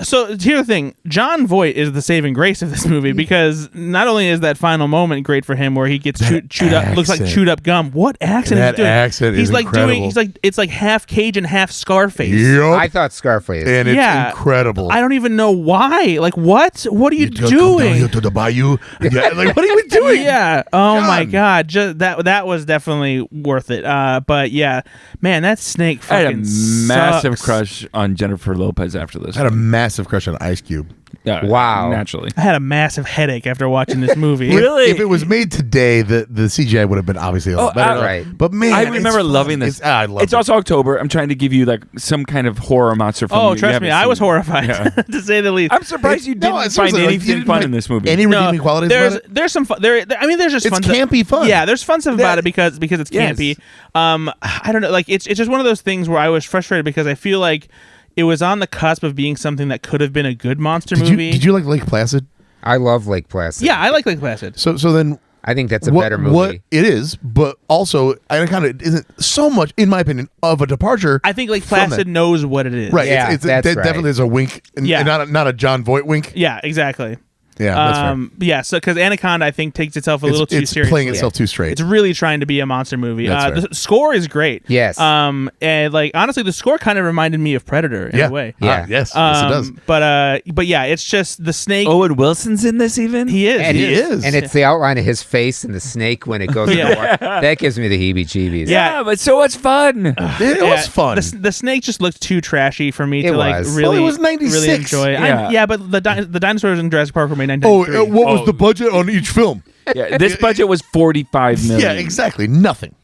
So here's the thing: John Voight is the saving grace of this movie because not only is that final moment great for him, where he gets chewed up, looks like accent. chewed up gum. What accent That is he doing? accent he's is like incredible. doing. He's like it's like half Cajun, half Scarface. Yup. I thought Scarface. And it's Yeah. incredible. I don't even know why. Like what? What are you Come down here doing? to the bayou. Yeah, like, what are you doing? Yeah. Oh my John. God. Just that was definitely worth it. But yeah, man, that snake I had a fucking massive sucks. crush on Jennifer Lopez after this. I had a massive crush on Ice Cube. Yeah, Wow. Naturally. I had a massive headache after watching this movie. Really? If it was made today, the CGI would have been obviously a lot Oh, better. right. But man, I remember it's loving fun. this. I love It's it. also October. I'm trying to give you like some kind of horror monster film. Oh, you trust haven't me, I was seen. horrified Yeah. to say the least. I'm surprised you didn't find seriously, like, you anything didn't fun find in this movie. Any redeeming qualities there's about it? there's some fun. I mean, there's just It's fun. campy fun. Yeah, there's fun stuff about it because it's Yes. campy. I don't know. Like it's just one of those things where I was frustrated because I feel like it was on the cusp of being something that could have been a good monster movie. Did you like Lake Placid? I love Lake Placid. Yeah, I like Lake Placid. So then I think that's a what, better movie. What it is, but also I kind of isn't so much, in my opinion, of a departure. I think Lake from Placid that. knows what it is. Right. Yeah, it's that's that right. definitely is a wink. And, Yeah. and not a John Voight wink. Yeah, exactly. Yeah, that's fair. Yeah, so because Anaconda, I think, takes itself a little too It's seriously. playing itself too straight. It's really trying to be a monster movie. That's fair. The score is great. Yes. And like honestly, the score kind of reminded me of Predator in yeah. a way. Yeah. Yes, it does. But yeah, it's just the snake. Owen Wilson's in this even? He is. and he is. And it's the outline of his face and the snake when it goes in the water. That gives me the heebie-jeebies. Yeah. Yeah, but so much fun. It was fun. The snake just looked too trashy for me It to like was. really. Well, it was 96. Really enjoy. Yeah. Yeah, but the dinosaurs in Jurassic Park were made in Oh, 1993. what was the budget on each film? Yeah, this budget was $45 million. Yeah, exactly. Nothing.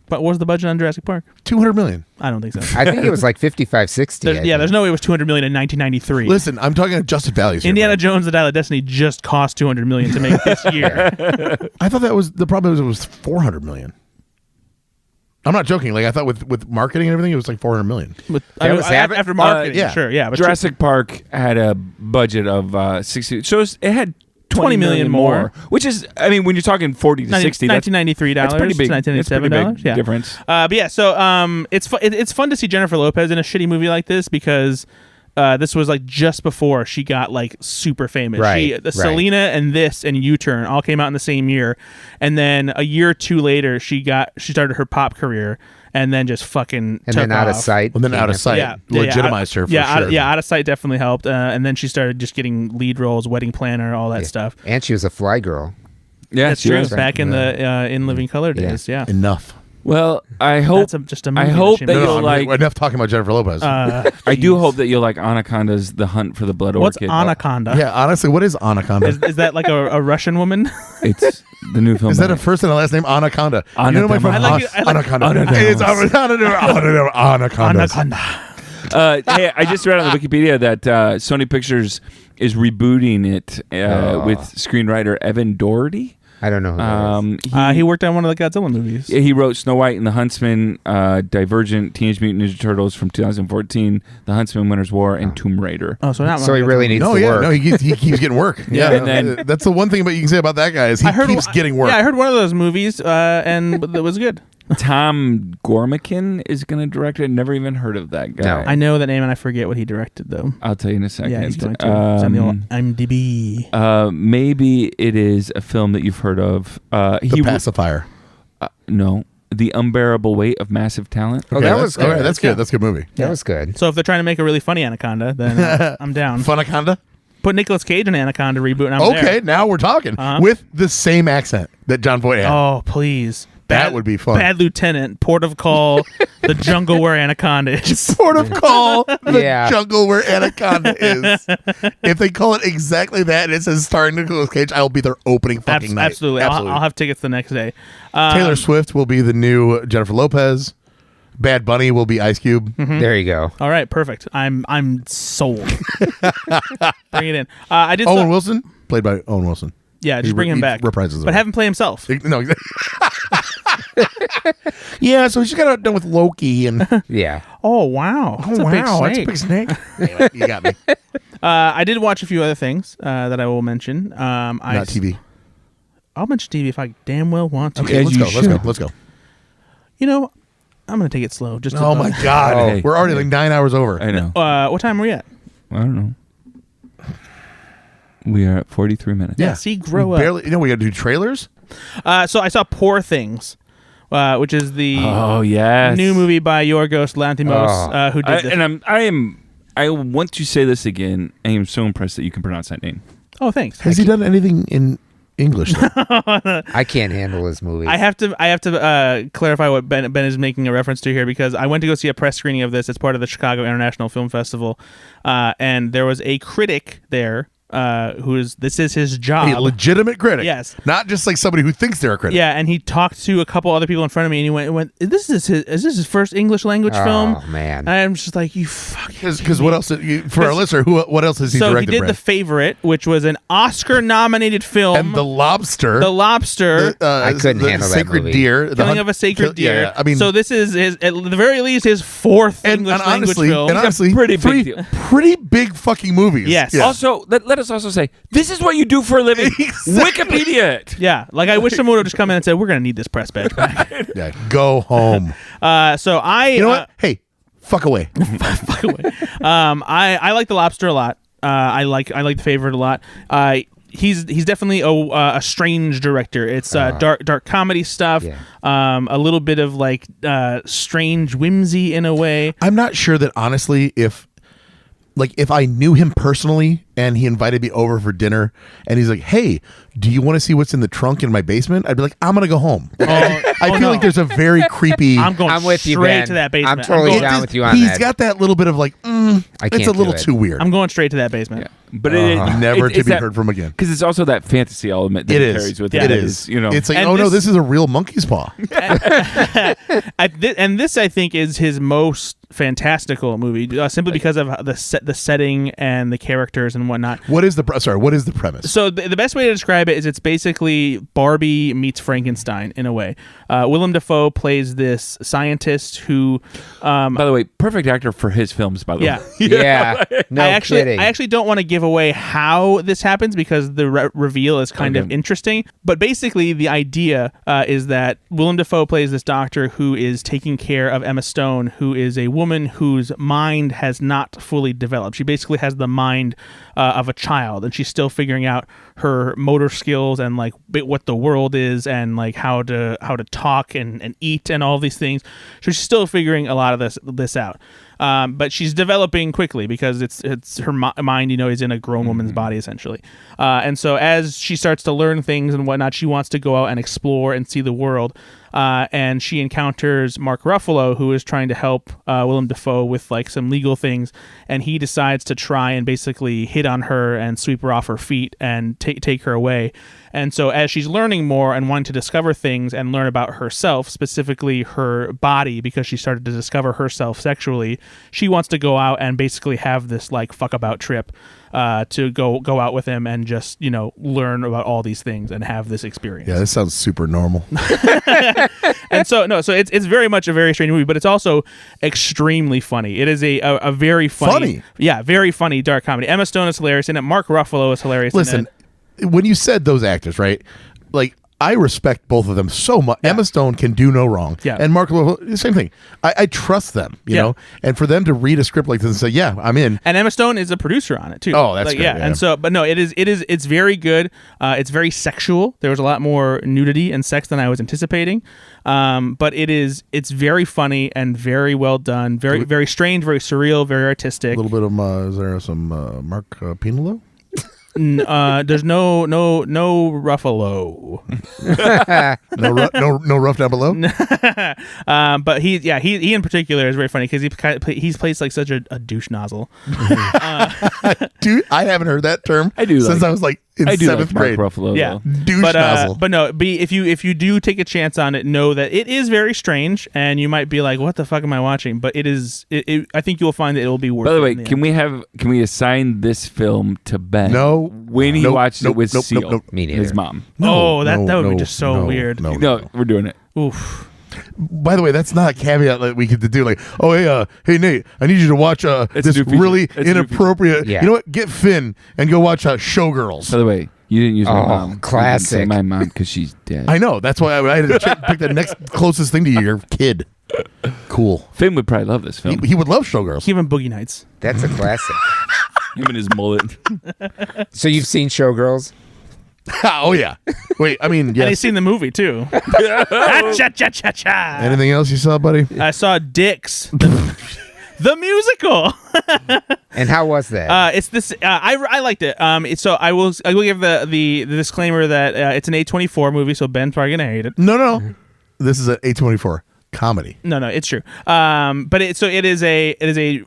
But what was the budget on Jurassic Park? 200 million. I don't think so. I think it was like 55, 60. There's no way it was 200 million in 1993. Listen, I'm talking adjusted values here. Indiana man. Jones: The Dial of Destiny just cost 200 million to make this year. I thought that was the problem. Was it was 400 million. I'm not joking. Like I thought with marketing and everything, it was like 400 million. After marketing, yeah. sure, yeah. But Jurassic Park had a budget of 60. So it had $20 million more. Which is, I mean, when you're talking 40 to 60, $1993. that's pretty big. That's pretty big Yeah. difference. But yeah, so it's fun to see Jennifer Lopez in a shitty movie like this because this was like just before she got like super famous. Right, right. Selena and this and U-Turn all came out in the same year, and then a year or two later she started her pop career, and then just fucking And took then Out of off. Sight. Well, then Out of Sight legitimized her for sure. Out of Sight definitely helped, and then she started just getting lead roles, Wedding Planner, all that stuff. And she was a fly girl. Yeah, That's she true. was. Back in the In Living Color days, yeah. Enough. Well, I hope Just a movie I hope that she made. you'll like. Enough talking about Jennifer Lopez. I do hope that you'll like Anaconda's The Hunt for the Blood What's Orchid. Anaconda? yeah, honestly, what is Anaconda? Is that like a Russian woman? It's the new film. Is that by- a first and a last name? Anaconda. You know my Anaconda. friend? I like it. Anaconda. Anaconda. It's Anaconda. Anaconda. Hey, I just read on the Wikipedia that Sony Pictures is rebooting it with screenwriter Evan Doherty. I don't know who that is. He worked on one of the Godzilla movies. He wrote Snow White and the Huntsman, Divergent, Teenage Mutant Ninja Turtles from 2014, The Huntsman, Winter's War, and Tomb Raider. Oh, so not So he really needs No, to yeah, work. no, he keeps getting work. Yeah, And then- that's the one thing about you can say about that guy is he keeps getting work. Yeah, I heard one of those movies, and it was good. Tom Gormican is going to direct it. Never even heard of that guy. No. I know that name, and I forget what he directed though. I'll tell you in a second. Yeah, he's going to. It's on the old IMDb. Maybe it is a film that you've heard of. The Pacifier. No, The Unbearable Weight of Massive Talent. Oh, that was good. Okay, that's good. That's a good movie. That was good. So if they're trying to make a really funny Anaconda, then I'm down. Funaconda? Put Nicolas Cage in Anaconda reboot, and I'm Okay, there. now we're talking with the same accent that John Voight had. Oh, please. That would be fun. Bad Lieutenant, Port of Call, the jungle where Anaconda is. Port of call, the Yeah. jungle where Anaconda is. If they call it exactly that and it says starring Nicolas Cage, I'll be their opening fucking night. Absolutely. I'll have tickets the next day. Taylor Swift will be the new Jennifer Lopez. Bad Bunny will be Ice Cube. There you go. All right, perfect. I'm sold. Bring it in. I did. Owen Wilson, played by Owen Wilson. Yeah, just bring him back. Reprises the but role. have him play himself. No. Yeah, so she got done with Loki and Yeah. Oh wow! That's a big that's a snake. big snake. Anyway, you got me. I did watch a few other things that I will mention. Not TV. I'll mention TV if I damn well want to. Okay, let's go. Let's go. You know, I'm gonna take it slow. Just Oh my God, Oh. we're already like 9 hours over. I know. What time are we at? I don't know. We are at 43 minutes. Yeah, see, grow we up. barely. You know, we got to do trailers. So I saw Poor Things, which is the Oh yes. new movie by Yorgos Lanthimos, who did this. I want to say this again. I am so impressed that you can pronounce that name. Oh, thanks. Has he done anything in English? I can't handle his movies. I have to clarify what Ben is making a reference to here, because I went to go see a press screening of this as part of the Chicago International Film Festival, and there was a critic there this is his job. A legitimate critic. Yes. Not just like somebody who thinks they're a critic. Yeah, and he talked to a couple other people in front of me, and he went, is this his first English language film? Oh, man. And I'm just like, you fucking. Because what else? For our listener, what else has he So he directed? did Brad? The Favorite, which was an Oscar-nominated film. And The Lobster. The Lobster. I couldn't the handle that Sacred movie. Deer. The Killing of a Sacred Deer. Yeah, I mean, so this is his, at the very least, his fourth English language film. and honestly, pretty big three deal. pretty big fucking movies. Yes. Yeah. Also, let us also say this is what you do for a living. Exactly. Wikipedia it. Yeah, like I wish someone would have just come in and said, "We're gonna need this press badge back." Yeah, go home. So I, You know what? Hey, fuck away. fuck away. I like The Lobster a lot. I like The Favorite a lot. He's definitely a strange director. It's dark comedy stuff. Yeah. A little bit of like strange whimsy in a way. I'm not sure that honestly, if I knew him personally and he invited me over for dinner and he's like, "Hey, do you want to see what's in the trunk in my basement?" I'd be like, "I'm gonna go home." I feel like there's a very creepy. I'm going I'm with you, straight Ben. to that basement. I'm totally going, down with you on He's that. got that little bit of like, I it's can't a little do it. too weird. I'm going straight to that basement. Yeah. But Never to it's be that- heard from again. Because it's also that fantasy element that It it is. carries with Yeah. it. It is. You know, It's like, And oh no, this- this is a real monkey's paw. And this, I think, is his most fantastical movie, simply because of the setting and the characters and whatnot. What is the premise? So the best way to describe it is it's basically Barbie meets Frankenstein in a way. Willem Dafoe plays this scientist who, by the way, perfect actor for his films. By the yeah. way, Yeah. No I kidding. actually don't want to give away how this happens because the reveal is kind of interesting. But basically, the idea is that Willem Dafoe plays this doctor who is taking care of Emma Stone, who is a woman whose mind has not fully developed. She basically has the mind of a child, and she's still figuring out her motor skills and like what the world is and like how to talk and eat and all these things. So she's still figuring a lot of this out. But she's developing quickly because it's her mind, is in a grown woman's body essentially. And so as she starts to learn things and whatnot, she wants to go out and explore and see the world. And she encounters Mark Ruffalo, who is trying to help Willem Dafoe with like some legal things, and he decides to try and basically hit on her and sweep her off her feet and take her away. And so as she's learning more and wanting to discover things and learn about herself, specifically her body, because she started to discover herself sexually, she wants to go out and basically have this like fuck about trip to go out with him and just learn about all these things and have this experience. Yeah, this sounds super normal. And so it's very much a very strange movie, but it's also extremely funny. It is a very funny, very funny dark comedy. Emma Stone is hilarious in it. Mark Ruffalo is hilarious. Listen, when you said those actors, right? Like, I respect both of them so much. Yeah. Emma Stone can do no wrong. Yeah. And Mark Ruffalo, same thing. I trust them, you know? And for them to read a script like this and say, yeah, I'm in. And Emma Stone is a producer on it, too. Oh, that's good. Yeah. And so, but no, it's very good. It's very sexual. There was a lot more nudity and sex than I was anticipating. But it's very funny and very well done. Very, very strange, very surreal, very artistic. A little bit of, is there some Mark Pinello? There's no Ruffalo. no rough down below. But he in particular is very funny because he's plays like such a douche nozzle. Dude, I haven't heard that term. I do since I was like in seventh grade. Mark Ruffalo, yeah, douche nozzle. But no, if you do take a chance on it, know that it is very strange, and you might be like, "What the fuck am I watching?" But it is. I think you'll find that it will be worth it. By the way, can we assign this film to Ben? No. When he watched it with Seal, Me neither. his mom. That would be just so weird. No, we're doing it. Oof. By the way, that's not a caveat that we could do. Like, oh hey Nate, I need you to watch this really inappropriate. Yeah. You know what? Get Finn and go watch Showgirls. By the way, you didn't use my mom. Classic. You didn't say my mom because she's dead. I know. That's why I had to pick the next closest thing to your kid. Cool. Finn would probably love this film. He would love Showgirls. Even Boogie Nights. That's a classic. Him and his mullet. So you've seen Showgirls? Oh yeah. Wait, I mean, yes. And he's seen the movie too. Cha-cha-cha-cha-cha. Anything else you saw, buddy? I saw Dicks, the musical. And how was that? It's this. I liked it. So I will give the disclaimer that it's an A24 movie, so Ben's probably gonna hate it. No. This is an A24 comedy. No, it's true. But it is a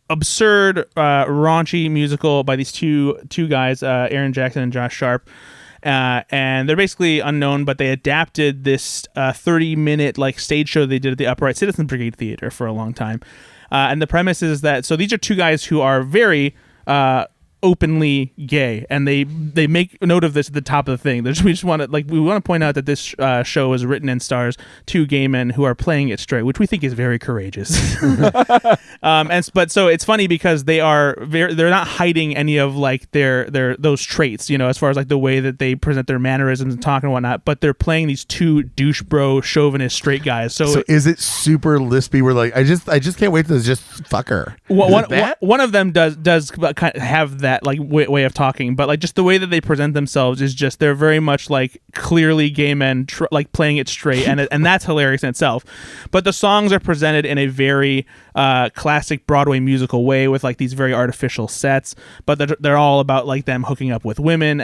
absurd, raunchy musical by these two guys, Aaron Jackson and Josh Sharp. And they're basically unknown, but they adapted this 30-minute like stage show they did at the Upright Citizens Brigade Theater for a long time. And the premise is that these are two guys who are very openly gay, and they make note of this at the top of the thing. We want to point out that this show is written and stars two gay men who are playing it straight, which we think is very courageous. But so it's funny because they're not hiding any of like their those traits, as far as like the way that they present their mannerisms and talk and whatnot. But they're playing these two douche bro chauvinist straight guys. So is it super lispy? We're like, I just can't wait to just fuck her. One of them does kind of have that like way of talking, but like just the way that they present themselves is just they're very much like clearly gay men like playing it straight, and that's hilarious in itself. But the songs are presented in a very classic Broadway musical way with like these very artificial sets, but they're all about like them hooking up with women,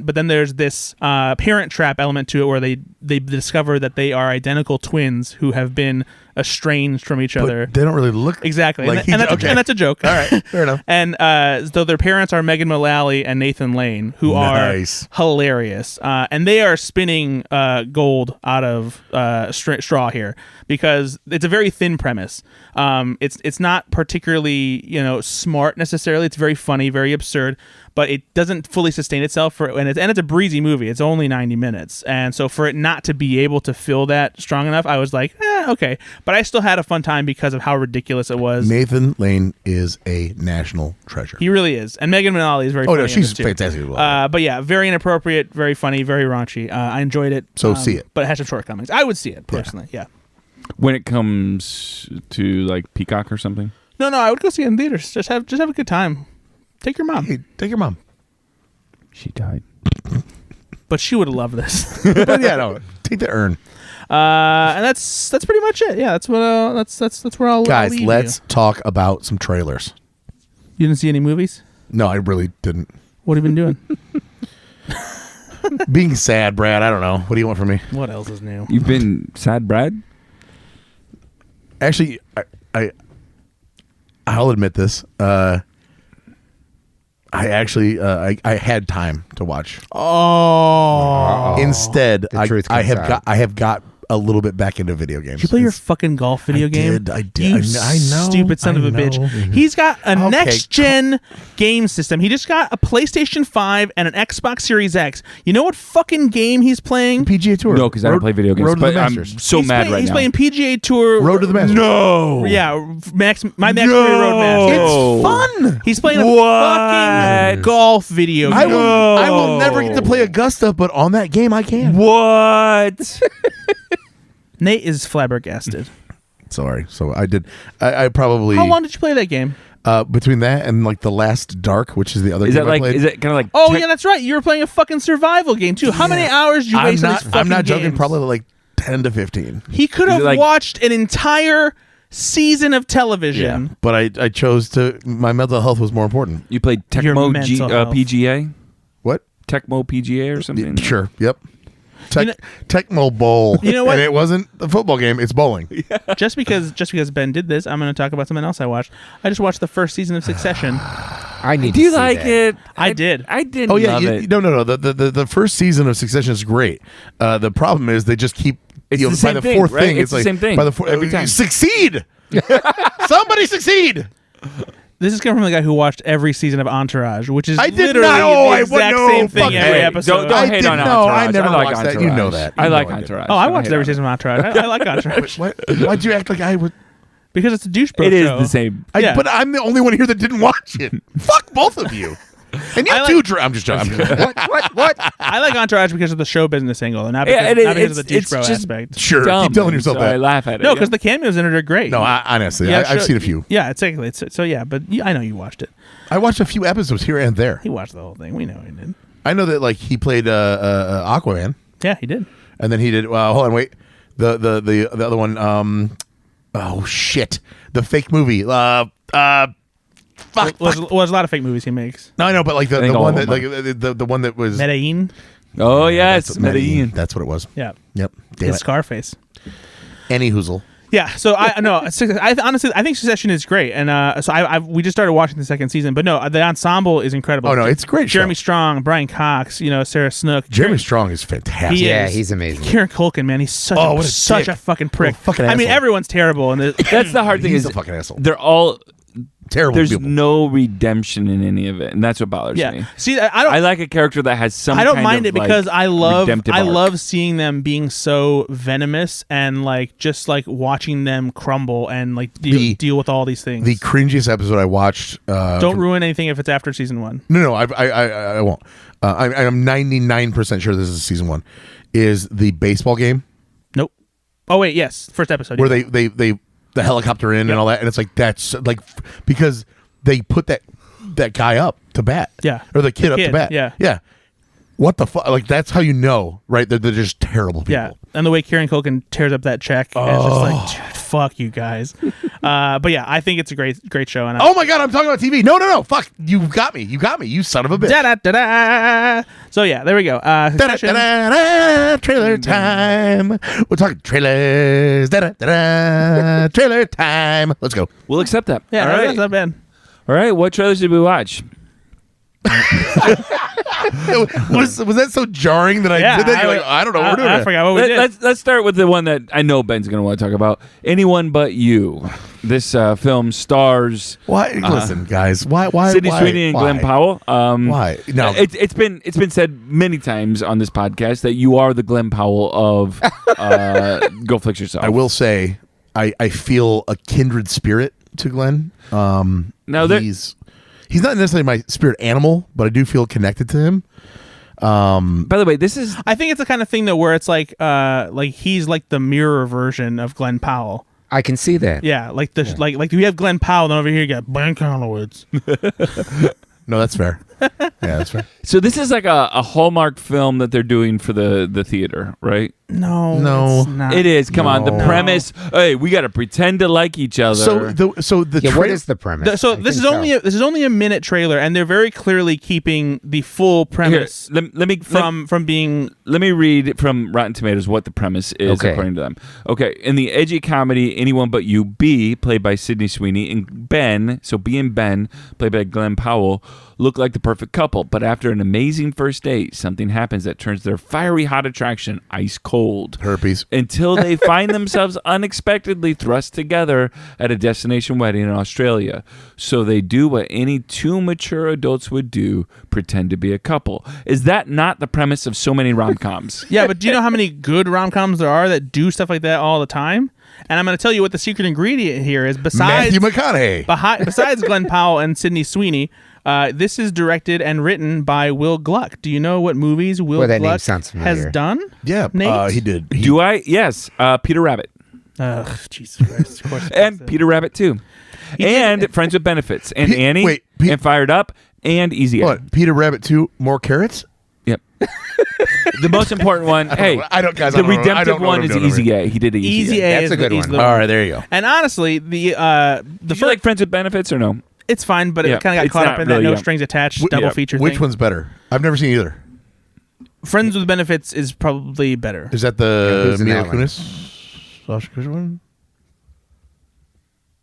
but then there's this parent trap element to it where they discover that they are identical twins who have been estranged from each other. They don't really look exactly, like and that's a joke. All right, fair enough. And so their parents are Megan Mullally and Nathan Lane, who are hilarious, and they are spinning gold out of straw here because it's a very thin premise. It's not particularly smart necessarily. It's very funny, very absurd, but it doesn't fully sustain itself and it's a breezy movie. It's only 90 minutes, and so for it not to be able to fill that strong enough, I was like, okay. But I still had a fun time because of how ridiculous it was. Nathan Lane is a national treasure. He really is. And Megan Mullally is very funny. No, she's in it, too. fantastic as well. But yeah, very inappropriate, very funny, very raunchy. I enjoyed it. So see it. But it has some shortcomings. I would see it, personally, yeah. When it comes to like Peacock or something. No, I would go see it in theaters. Just have a good time. Take your mom. Hey, take your mom. She died. But she would have loved this. But yeah, no, take the urn. And that's pretty much it. Yeah, that's what that's where I'll Guys, leave let's you. talk about some trailers. You didn't see any movies? No, I really didn't. What have you been doing? Being sad, Brad. I don't know. What do you want from me? What else is new? You've been sad, Brad? Actually, I'll admit this. I actually I had time to watch. Oh. Instead, The truth I comes have out. I have got a little bit back into video games. Did you play your fucking golf video game? I did. You I know. stupid son of a I know. bitch. He's got a Okay, next-gen game system. He just got a PlayStation 5 and an Xbox Series X. You know what fucking game he's playing? PGA Tour. No, because I don't play video games. Road to the But I'm Masters. so He's mad playing, right he's now. playing PGA Tour. Road to the Masters. No. Yeah, Max Fury Road Masters. It's fun. He's playing a What? fucking golf video game. I will never get to play Augusta, but on that game I can. What? Nate is flabbergasted. Sorry. So I did. I probably How long did you play that game? between that and like The Last Dark, which is the other Is game that I like? played. Is it kind of like? Oh, yeah, that's right. You were playing a fucking survival game, too. How many hours did you waste on these fucking I'm not joking. games? Probably like 10 to 15. He could Is have it like- watched an entire season of television. But I chose to. My mental health was more important. You played Your Tecmo mental health. PGA? What? Tecmo PGA or something? Sure. Yep. You know- Tecmo Bowl. You know what? And it wasn't a football game. It's bowling. Just because Ben did this, I'm going to talk about something else I watched. I just watched the first season of Succession. I need Do to you see like that. it? I did. I didn't Oh yeah. love it. No. The first season of Succession is great. The problem is they just keep. It's you know, the same by the thing, fourth right? thing, It's the like same thing by the fourth, every time. Succeed. Somebody succeed. This is coming from the guy who watched every season of Entourage, which is I did literally not- oh, the I exact wouldn't same know. thing Fuck every it. episode. Don't I hate did on know. Entourage. I never like watched that. Entourage. You know that. I You like know I did. Entourage. Oh, I Don't watched hate every on season of Entourage. I like Entourage. Why'd you act like I would? Because it's a douche bro It is show. the same. Yeah. But I'm the only one here that didn't watch it. Fuck both of you. And you I too. like- I'm just joking. What? I like Entourage because of the show business angle, and not because, Yeah, it is. not because of the douche It's bro just aspect. Sure. Dumb, Keep telling yourself so I that. laugh at it. No, yeah. because the cameos in it are great. No, honestly, Yeah, I've sure. seen a few. Yeah, it's exactly. So yeah, but I know you watched it. I watched a few episodes here and there. He watched the whole thing. We know he did. I know that like he played Aquaman, Yeah, he did. and then he did. Hold on, wait. The other one. Oh shit! The fake movie. Fuck. Well, there's a lot of fake movies he makes. No, I know, but like I the think all one of that them like the one that was. Medellin. Oh yes, That's Medellin. That's what it was. Yeah. Yep. Damn It's it. Scarface. Anywhoozle. Yeah, so I honestly I think Succession is great, and we just started watching the second season, but no, the ensemble is incredible. Oh no, it's a great. Jeremy show. Strong, Brian Cox, Sarah Snook. Jeremy Strong is fantastic. He Yeah, is. he's amazing. Kieran Culkin, man, he's such Oh, what a such dick. a fucking prick. What a fucking I mean, asshole. everyone's terrible, and That's the hard thing. He's Is a fucking asshole. they're all Terrible there's people. no redemption in any of it, and that's what bothers yeah. me. See, I don't. I like a character that has some. I don't kind mind of, it because like, I love redemptive arc. love seeing them being so venomous and like just like watching them crumble and like deal with all these things. The cringiest episode I watched. Don't ruin anything if it's after season 1. No, I won't. I'm 99% sure this is season 1. Is the baseball game Nope. Oh wait, yes, first episode. where yeah. they the helicopter in and all that, and it's like that's like because they put that guy up to bat, Yeah. or the kid up to bat, yeah. What the fuck? Like that's how you know, right? They're just terrible people. Yeah, and the way Kieran Culkin tears up that check is just like, dude, fuck you guys. But yeah, I think it's a great show. And Oh my god, I'm talking about TV. No, fuck, you got me, you son of a bitch. da-da-da-da. So yeah, there we go. Succession. Da-da-da-da, trailer time. We're talking trailers. Da-da-da-da, trailer time. Let's go. We'll accept that. Yeah, All right. that's not bad. All right. What trailers did we watch? was that so jarring that I did that? You're like, I don't know. We're doing I it. forgot what we did. Let's start with the one that I know Ben's going to want to talk about. Anyone But You. This film stars. Why? Listen, guys. Why? Sydney Sweeney and Glenn Powell. Why? No. It's been said many times on this podcast that you are the Glenn Powell of Go Flix Yourself. I will say, I feel a kindred spirit to Glenn. Now he's not necessarily my spirit animal, but I do feel connected to him. By the way, this is. I think it's the kind of thing though where it's like he's like the mirror version of Glenn Powell. I can see that. Yeah, like we have Glenn Powell, and over here you got Ben Konowitz. No, that's fair. Yeah, that's fair. So this is like a Hallmark film that they're doing for the theater, right? No, No. it's not. It is. Come on, the No. premise. Hey, we got to pretend to like each other. So the Yeah, what tra- is the premise? So I this is can only tell. this is only a minute trailer, and they're very clearly keeping the full Here, premise let me from being. Let me read from Rotten Tomatoes what the premise is Okay. according to them. Okay, in the edgy comedy Anyone But You, B, played by Sydney Sweeney, and Ben, so B and Ben, played by Glenn Powell, look like the perfect couple. But after an amazing first date, something happens that turns their fiery hot attraction ice cold. herpes. Until they find themselves unexpectedly thrust together at a destination wedding in Australia. So they do what any two mature adults would do, pretend to be a couple. Is that not the premise of so many rom-coms? Yeah, but do you know how many good rom-coms there are that do stuff like that all the time? And I'm going to tell you what the secret ingredient here is. Matthew McConaughey. Besides Glenn Powell and Sydney Sweeney, this is directed and written by Will Gluck. Do you know what movies Will Well, that name Gluck sounds familiar. has done? Yeah, Nate? he did. Do I? Yes. Peter Rabbit. Ugh, Jesus Christ. Of course. And Peter Rabbit too. And Friends with Benefits. And Annie. wait, and Fired Up. And Easy A. What? Peter Rabbit 2, more carrots? Yep. The most important one. Hey, I don't, guys. the I don't know. I redemptive don't know what one I'm is doing over Easy here. A. He did Easy A. A That's is a good the, one. is the All right, there you go. And honestly, the Did you like Friends with Benefits or no? it's fine, but Yeah, it kind of it's got caught not up in really, that no yeah. strings attached double feature Which thing. one's better? I've never seen either. Friends with Benefits is probably better. Is that Yeah, the who's in Mila that one? Kunis? Sasha Kunis one?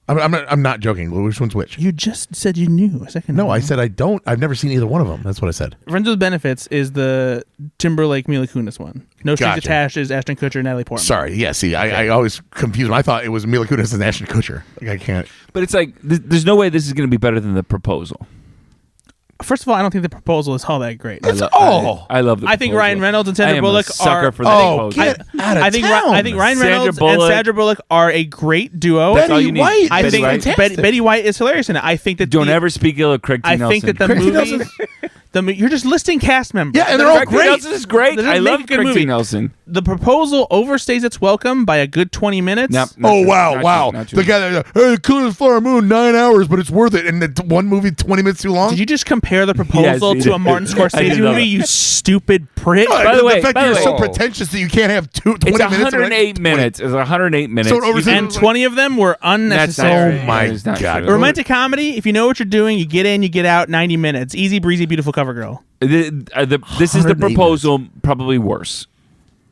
I'm not joking. Which one's which? You just said you knew a second No, ago. I said I don't. I've never seen either one of them. That's what I said. Friends with Benefits is the Timberlake Mila Kunis one. No strings Gotcha. attached is Ashton Kutcher and Natalie Portman. Sorry. Yeah. See, I always confuse them. I thought it was Mila Kunis and Ashton Kutcher. Like, I can't. But it's like, there's no way this is going to be better than The Proposal. First of all, I don't think the proposal is all that great. It's I love The I think Proposal. Ryan Reynolds and I Sandra am Bullock a sucker are. for The Oh, Proposal. get out of I think town. I think Ryan Sandra Reynolds and Bullock. Sandra Bullock are a great duo. That's all you need. White. I Betty think White. Betty White is hilarious in it. I think that Don't ever speak ill of Craig T. I Nelson. think that the Craig T. movie. Nelson? You're just listing cast members. Yeah, and they're all Craig T. great. Nelson is great. They're I just love making a good Craig movie. T. Nelson. The proposal overstays its welcome by a good 20 minutes. Nope. Oh, Not wow. true. Wow. Not The true. guy that, hey, Killer the Flower Moon, 9 hours, but it's worth it. And the one movie, 20 minutes too long? Did you just compare the proposal Yes, to he a Martin did. I Scorsese did know movie? that. You stupid prick. No, By the way, the fact by that the you're so way- pretentious that you can't have 20 It's minutes. 108 minutes. It's 108 minutes. So it overstays- And 20 of them were That's not unnecessary. true. Oh my That is not God. true. A romantic comedy, if you know what you're doing, you get in, you get out, 90 minutes. Easy breezy, beautiful cover girl. This is The 108 Proposal, probably worse,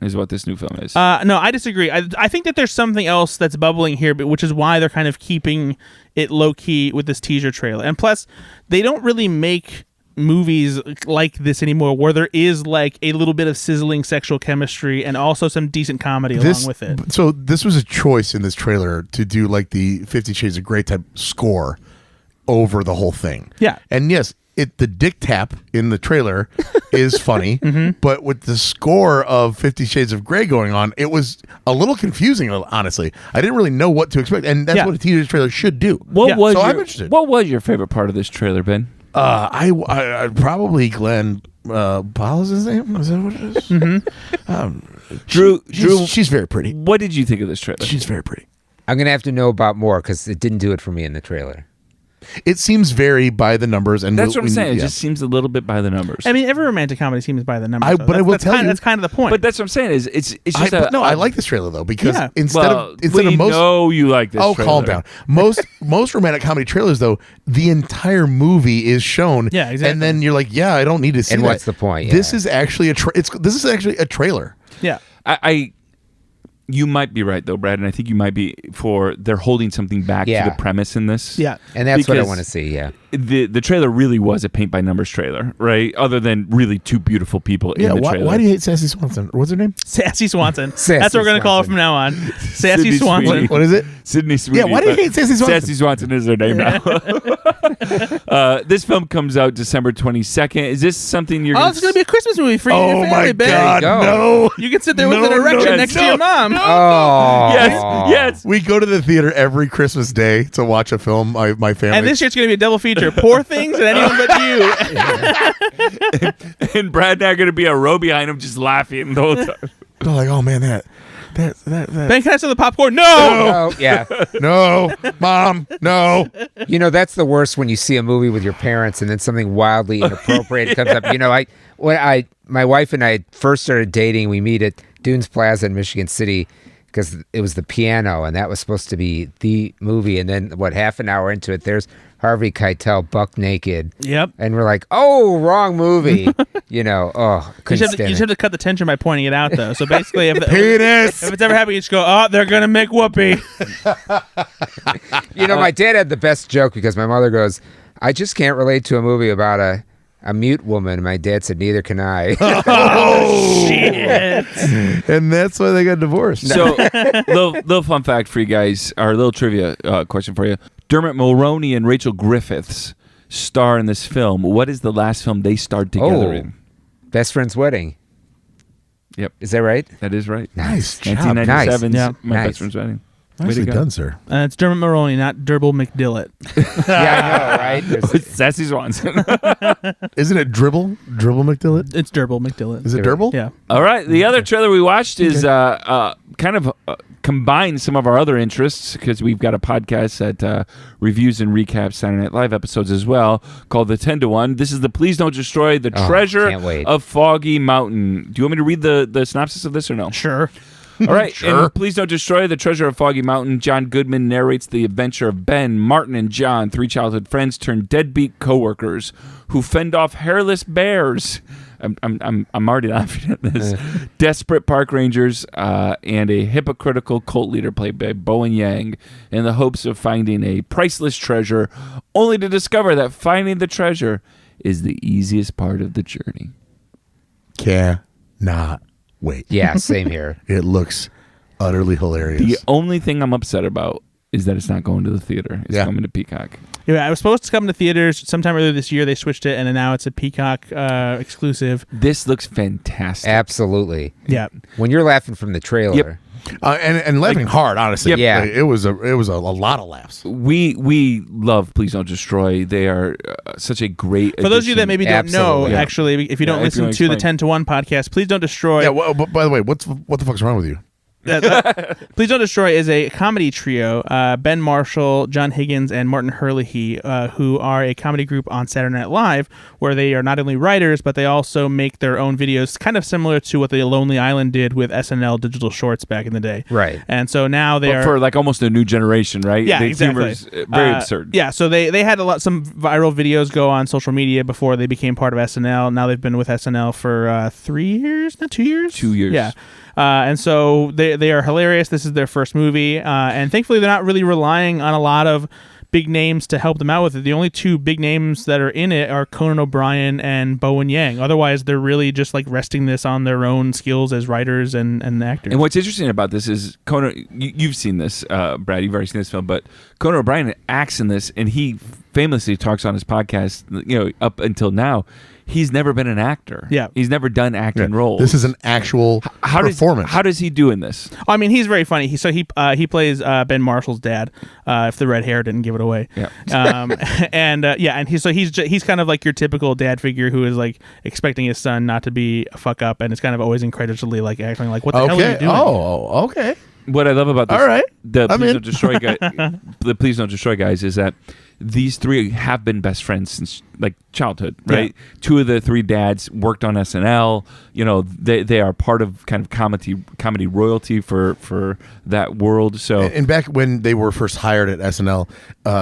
is what this new film is. No, I disagree. I think that there's something else that's bubbling here, but which is why they're kind of keeping it low key with this teaser trailer. And plus, they don't really make movies like this anymore, where there is like a little bit of sizzling sexual chemistry and also some decent comedy along with it. So this was a choice in this trailer to do like the 50 Shades of Grey type score over the whole thing. Yeah. And yes, the dick tap in the trailer is funny, but with the score of 50 Shades of Grey going on, it was a little confusing, honestly. I didn't really know what to expect, and that's Yeah. what a teaser trailer should do. What Yeah. was So your, I'm interested. What was your favorite part of this trailer, Ben? I probably Glenn Powell is his name? Is that what it is? Drew, She's very pretty. what did you think of this trailer? She's very pretty. I'm gonna have to know about more because it didn't do it for me in the trailer. It seems very by the numbers, and That's what I'm saying. It yeah. just seems a little bit by the numbers. I mean, every romantic comedy seems by the numbers. But I will tell you- that's kind of the point. but that's what I'm saying. Is it's just I like this trailer though because Yeah. instead of most know you like this. oh trailer. calm down most romantic comedy trailers though the entire movie is shown Yeah, exactly. and then you're like yeah I don't need to see And that. what's the point? This Yeah. is actually this is actually a trailer. yeah. I you might be right though, Brad, and I think you might be they're holding something back Yeah. to the premise in this. Yeah. And that's what I Because- want to see. Yeah. the trailer really was a paint by numbers trailer, right? Other than really two beautiful people in the trailer. Why do you hate Sassy Swanson? What's her name? Sassy Swanson. Sassy That's what we're going to call her Swanson. from now on. Sassy Sydney Swanson. Sweeney. What is it? Sydney Sweeney. Yeah, why do you hate Sassy Swanson? Sassy Swanson is her name now. This film comes out December 22nd. Is this something you're Oh, it's going to be a Christmas movie for you and Oh your family, my babe. God, There you no. You can sit there with No, an erection no, next to no, your mom. Oh. Yes. We go to the theater every Christmas day to watch a film. My family. And this year it's going to be a double feature. Poor Things and Anyone But You. And Brad and I are going to be a row behind him just laughing the whole time. They're like, oh man, that. Ben, can I have the popcorn? No! Oh, yeah. No, Mom, no. You know, that's the worst when you see a movie with your parents and then something wildly inappropriate comes up. You know, my wife and I first started dating, we meet at Dunes Plaza in Michigan City because it was The Piano, and that was supposed to be the movie. And then, half an hour into it, there's Harvey Keitel buck naked. Yep. And we're like, oh, wrong movie. You know, You couldn't just stand have to cut the tension by pointing it out, though. So basically, if Penis. it's ever happening, you just go, oh, they're going to make whoopee. You know, my dad had the best joke because my mother goes, I just can't relate to a movie about a mute woman. And my dad said, neither can I. Oh, Shit. and that's why they got divorced. So, little fun fact for you guys, or a little trivia question for you. Dermot Mulroney and Rachel Griffiths star in this film. What is the last film they starred together in? Best Friend's Wedding. Yep. Is that right? That is right. Nice job. 1997's Nice. My Nice. Best Friend's Wedding. Way Nicely to go. done, sir. It's Dermot Mulroney, not Derbil McDillett. Yeah, I know, right? There's- Sassy Swanson. Isn't it Dribble McDillett? It's Derbil McDillett. Is it Dribble? Yeah. All right. The other trailer we watched is kind of combine some of our other interests because we've got a podcast that reviews and recaps Saturday Night Live episodes as well called The 10 to 1. This is the Please Don't Destroy the Treasure can't wait. of Foggy Mountain. Do you want me to read the synopsis of this or no? Sure. All right. Sure. And Please Don't Destroy the Treasure of Foggy Mountain. John Goodman narrates the adventure of Ben, Martin, and John, three childhood friends turned deadbeat coworkers who fend off hairless bears. I'm already laughing at this. Desperate park rangers and a hypocritical cult leader played by Bowen Yang in the hopes of finding a priceless treasure, only to discover that finding the treasure is the easiest part of the journey. Cannot wait. yeah, same here. It looks utterly hilarious. The only thing I'm upset about is that it's not going to the theater. It's coming to Peacock. Yeah, it was supposed to come to theaters sometime earlier this year. They switched it, and now it's a Peacock exclusive. This looks fantastic. Absolutely. Yeah. When you're laughing from the trailer. Yep. and laughing hard, honestly. Yep. Yeah. It was a lot of laughs. We love Please Don't Destroy. They are such a great For those of you that maybe don't know, Absolutely. actually, if you don't if you listen wanna to the explain. 10 to 1 podcast, Please Don't Destroy. Yeah. Well, but by the way, what the fuck's wrong with you? Please Don't Destroy is a comedy trio. Ben Marshall, John Higgins, and Martin Herlihy, who are a comedy group on Saturday Night Live, where they are not only writers, but they also make their own videos, kind of similar to what the Lonely Island did with SNL digital shorts back in the day. Right. And so now they But are for like almost a new generation, right? Yeah, The exactly. humor's very absurd. Yeah, so they had some viral videos go on social media before they became part of SNL. Now they've been with SNL for 3 years, not 2 years. 2 years. Yeah. And so they are hilarious. This is their first movie, and thankfully they're not really relying on a lot of big names to help them out with it. The only two big names that are in it are Conan O'Brien and Bowen Yang. Otherwise, they're really just like resting this on their own skills as writers and actors. And what's interesting about this is Conan. You've seen this, Brad. You've already seen this film, but Conan O'Brien acts in this, and he famously talks on his podcast. You know, up until now, he's never been an actor. Yeah. he's never done acting roles. This is an actual performance. How does he do in this? I mean, he's very funny. He plays Ben Marshall's dad. If the red hair didn't give it away. Yeah. And he's kind of like your typical dad figure who is like expecting his son not to be a fuck up, and it's kind of always incredulously like acting like, what the hell are you doing? Oh, okay. What I love about this, All right. the I'm Please in. Don't Destroy guy, the Please Don't Destroy guys, is that these three have been best friends since like childhood, right? Yeah. Two of the three dads worked on SNL. You know, they are part of kind of comedy royalty for that world. So And back when they were first hired at SNL,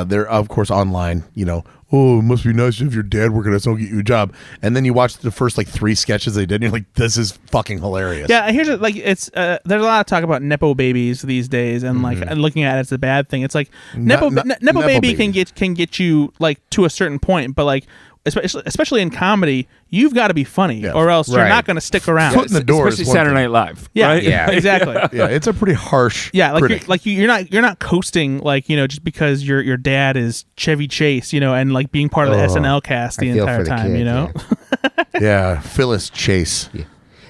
they're of course online. You know, oh, it must be nice if your dad working at someone get you a job. And then you watch the first like 3 sketches they did, and you're like, this is fucking hilarious. Yeah, here's it. Like, it's there's a lot of talk about nepo babies these days, and like and looking at it as a bad thing. It's like nepo baby can get you like to a certain point, but like especially in comedy, you've got to be funny, or else you're not going to stick around. Foot in the door, especially Saturday Night Live. Yeah, right? yeah, exactly. Yeah, it's a pretty harsh. Yeah, critic. you're not coasting like just because your dad is Chevy Chase, and like being part of the SNL cast the entire time, kid, Yeah, Phyllis Chase. Yeah.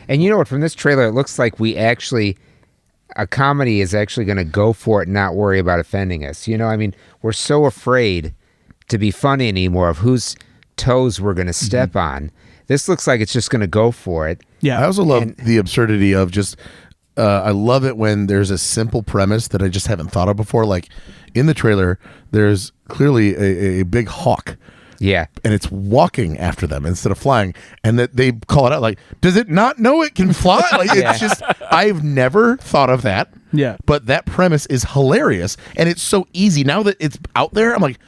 And you know what? From this trailer, it looks like a comedy is actually going to go for it and not worry about offending us. I mean, we're so afraid to be funny anymore of whose toes we're going to step on. This looks like it's just going to go for it. Yeah. I also love the absurdity of just I love it when there's a simple premise that I just haven't thought of before. Like in the trailer, there's clearly a big hawk. Yeah. And it's walking after them instead of flying. And that they call it out like, does it not know it can fly? Like it's just, I've never thought of that. Yeah. But that premise is hilarious. And it's so easy. Now that it's out there, I'm like,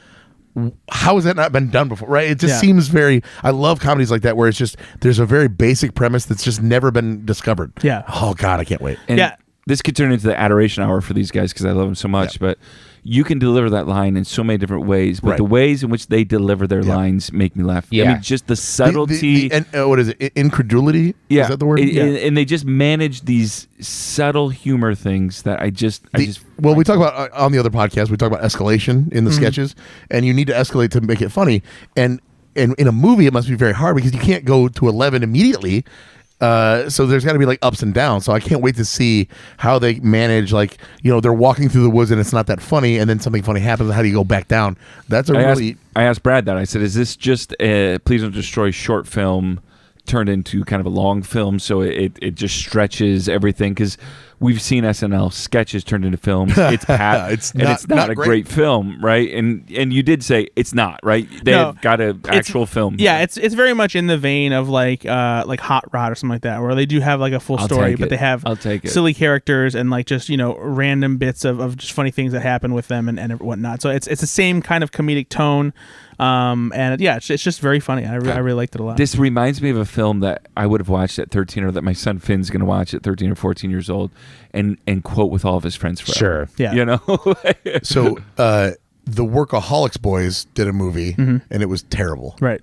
how has that not been done before? Right? It just seems very, I love comedies like that where it's just, there's a very basic premise that's just never been discovered. Yeah. Oh God, I can't wait. And this could turn into the adoration hour for these guys because I love them so much. But you can deliver that line in so many different ways. But the ways in which they deliver their lines make me laugh. Yeah. I mean, just the subtlety. And what is it? Incredulity? Yeah. Is that the word? And they just manage these subtle humor things that I just well, we talk about on the other podcast, we talk about escalation in the sketches, and you need to escalate to make it funny. And in a movie, it must be very hard because you can't go to 11 immediately. So there's got to be like ups and downs. So I can't wait to see how they manage, like, they're walking through the woods and it's not that funny, and then something funny happens. How do you go back down? That's I asked Brad that. I said, is this just a Please Don't Destroy short film turned into kind of a long film, so it just stretches everything? Because we've seen SNL sketches turned into films. It's pat, it's not a great film, right? And you did say it's not, right? They've got an actual film. Yeah, it's very much in the vein of like Hot Rod or something like that, where they do have like a full story, but they have silly characters and like just random bits of just funny things that happen with them and whatnot. So it's the same kind of comedic tone. And it's just very funny. I really liked it a lot. This reminds me of a film that I would have watched at 13, or that my son Finn's going to watch at 13 or 14 years old, and quote with all of his friends forever. Sure. Yeah. So the Workaholics boys did a movie, and it was terrible. Right.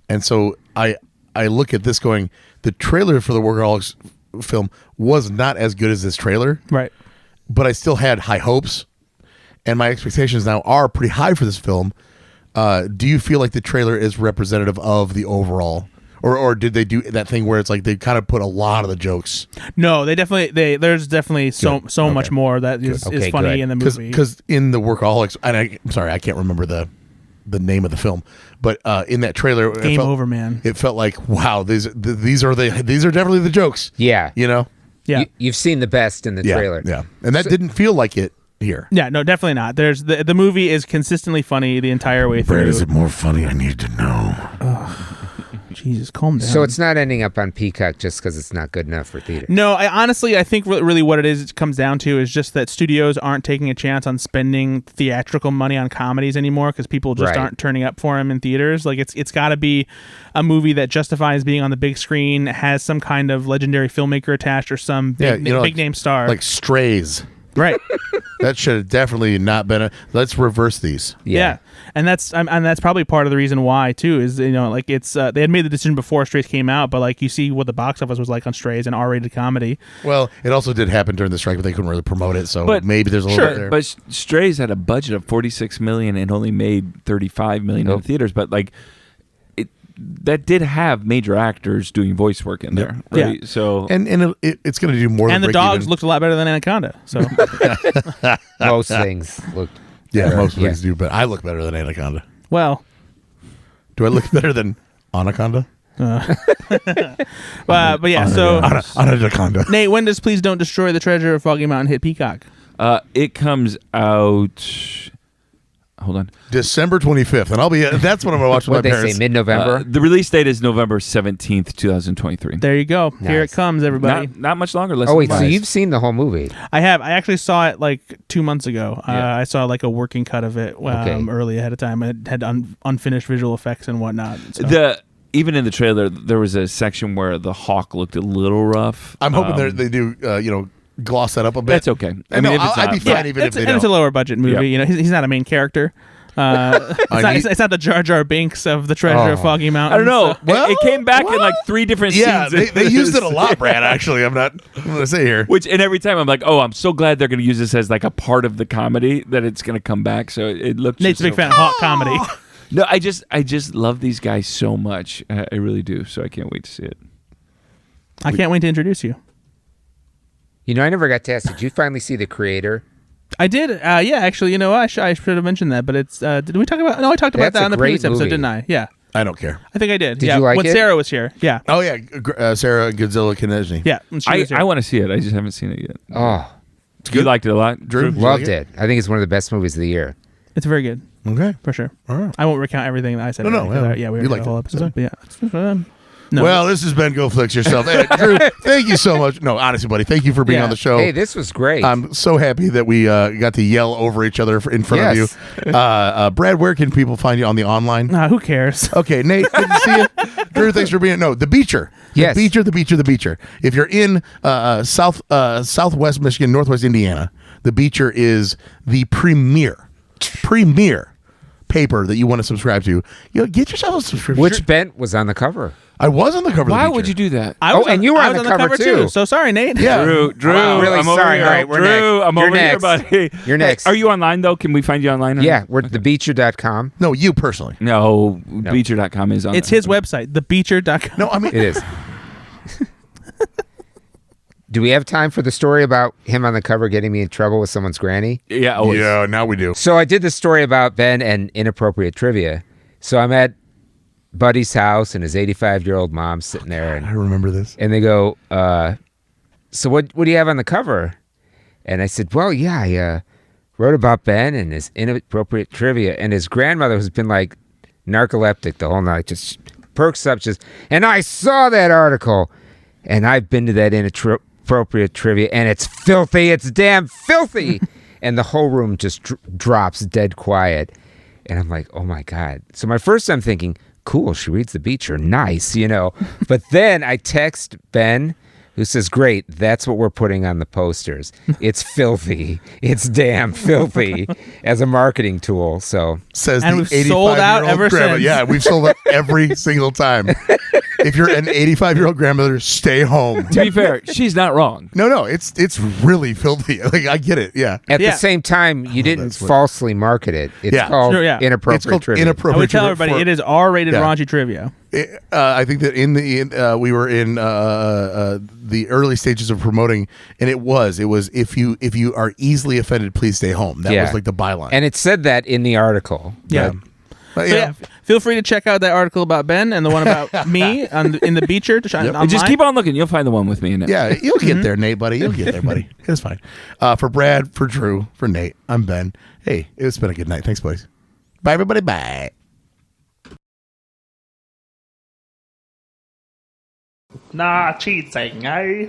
And so I look at this going, the trailer for the Workaholics film was not as good as this trailer. Right. But I still had high hopes, and my expectations now are pretty high for this film. Do you feel like the trailer is representative of the overall, or did they do that thing where it's like they kind of put a lot of the jokes? No, there's definitely so much more that is funny in the movie. Because in the Workaholics, and I'm sorry, I can't remember the name of the film, but in that trailer, Game Over, man. It felt like, wow, these are definitely the jokes. Yeah. Yeah. You've seen the best in the trailer. Yeah. And that didn't feel like it here. Yeah, no, definitely not. There's the movie is consistently funny the entire way through. Brad, is it more funny? I need to know. Jesus, calm down. So it's not ending up on Peacock just because it's not good enough for theater. No, I think really what it comes down to is just that studios aren't taking a chance on spending theatrical money on comedies anymore because people just aren't turning up for them in theaters. Like it's got to be a movie that justifies being on the big screen, has some kind of legendary filmmaker attached or some big name star, like Strays. Right. That should have definitely not been let's reverse these. Yeah. And that's probably part of the reason why too is like it's they had made the decision before Strays came out, but like you see what the box office was like on Strays, an R-rated comedy. Well, it also did happen during the strike, but they couldn't really promote it, so maybe there's a little bit there. But Strays had a budget of $46 million and only made $35 million in theaters, but like that did have major actors doing voice work in there, right? Yeah. So and it's going to do more. And the dogs looked a lot better than Anaconda. So most things look. Most things do, but I look better than Anaconda. Well, do I look better than Anaconda? But yeah, so Anaconda. Nate, when does Please Don't Destroy the Treasure of Foggy Mountain hit Peacock? It comes out. hold on. December 25th, and I'll be. That's what I'm gonna watch with What my they parents. say, mid-November. The release date is November 17th, 2023. There you go. Here it Nice. comes, everybody. Not much longer. Less Oh than wait, so 5. you've seen the whole movie? I have. I actually saw it like 2 months ago. Yeah. I saw like a working cut of it early ahead of time. It had unfinished visual effects and whatnot. So. Even in the trailer, there was a section where the hawk looked a little rough. I'm hoping they do. Gloss that up a bit. That's okay. I No, mean, if it's I'd be not, fine but- even if they and it's a don't. lower budget movie. Yeah. You know, he's not a main character. It's not the Jar Jar Binks of the Treasure of Foggy Mountain. I don't know. so- Well, it came back in what? like 3 different Yeah, scenes. they used it a lot, Brad. Actually, I'm gonna say here. And every time I'm like, oh, I'm so glad they're going to use this as like a part of the comedy that it's going to come back. So it looked. Nate's a just big so fan of hot comedy. No, I just love these guys so much. I really do. So I can't wait to see it. I can't wait to introduce you. You know, I never got to ask. Did you finally see The Creator? I did. Yeah, actually, you know what? I should have mentioned that, but it's. Did we talk about? No, I talked about That's that a on the great previous episode, movie. didn't I? Yeah, I don't care. I think I did. Did yeah, you like when it? Sarah was here. Yeah, Oh yeah, Sarah Godzilla Kineji. yeah. When she was here. I want to see it. I just haven't seen it yet. Oh, You liked it a lot, Drew? Did you loved like it. I think it's one of the best movies of the year. It's very good Okay. for sure. All right. I won't recount everything that I said. No, already, 'cause yeah. we You already liked did a whole it. episode. But yeah. No. Well, this has been Go Flix Yourself. Hey, Drew, thank you so much. No, honestly, buddy, thank you for being Yeah. on the show. Hey, this was great. I'm so happy that we got to yell over each other in front Yes. of you. Brad, where can people find you on the online? Who cares? Okay, Nate, good to see you. Drew, thanks for being. No, the Beacher. Yes. The Beacher. If you're in Southwest Michigan, Northwest Indiana, the Beacher is the premier paper that you want to subscribe to. Get yourself a subscription. Which Bent was on the cover? I was on the cover. Why of the would Beacher. you do that? I Oh, was and you were I on was the cover too. So sorry, Nate. Yeah. Drew, I'm really I'm over sorry. here. All right, we're Drew, next. I'm You're over next. here, buddy. You're next. Are you online though? Can we find you online? Yeah, we're at thebeacher.com. No, you personally. No, Beacher.com is on. It's there. his website, thebeacher.com. No, I mean It is. Do we have time for the story about him on the cover getting me in trouble with someone's granny? Yeah. Always. Yeah, now we do. So I did this story about Ben and inappropriate trivia. So I'm at Buddy's house and his 85-year-old mom sitting there, I remember this. and they go, so what do you have on the cover? And I said, well, yeah, I wrote about Ben and his inappropriate trivia. And his grandmother has been like narcoleptic the whole night, just perks up, and I saw that article, and I've been to that inappropriate trivia, and it's filthy. It's damn filthy. And the whole room just drops dead quiet. And I'm like, oh my God. So my first I'm thinking, cool, she reads the Beacher. Nice, But then I text Ben, who says, great, that's what we're putting on the posters. It's filthy. It's damn filthy as a marketing tool. So Says And the we've sold out 85-year-old ever grandma. since. Yeah, we've sold out every single time. If you're an 85-year-old grandmother, stay home. To be fair, she's not wrong. No, it's really filthy. Like I get it. Yeah. at Yeah. the same time, you didn't that's what- falsely market it. It's Yeah. called Sure, yeah. inappropriate It's called trivia. inappropriate. I would tell trivia everybody for- it is R-rated Yeah. raunchy trivia. I think that we were in the early stages of promoting, and it was if you are easily offended, please stay home. That was like the byline. And it said that in the article. Yeah. But, So yeah, feel free to check out that article about Ben and the one about me in the Beacher. Yep. Just keep on looking. You'll find the one with me in it. Yeah, you'll get there, Nate, buddy. You'll get there, buddy. It's fine. For Brad, for Drew, for Nate, I'm Ben. Hey, it's been a good night. Thanks, boys. Bye, everybody. Bye. Nah, cheating, eh?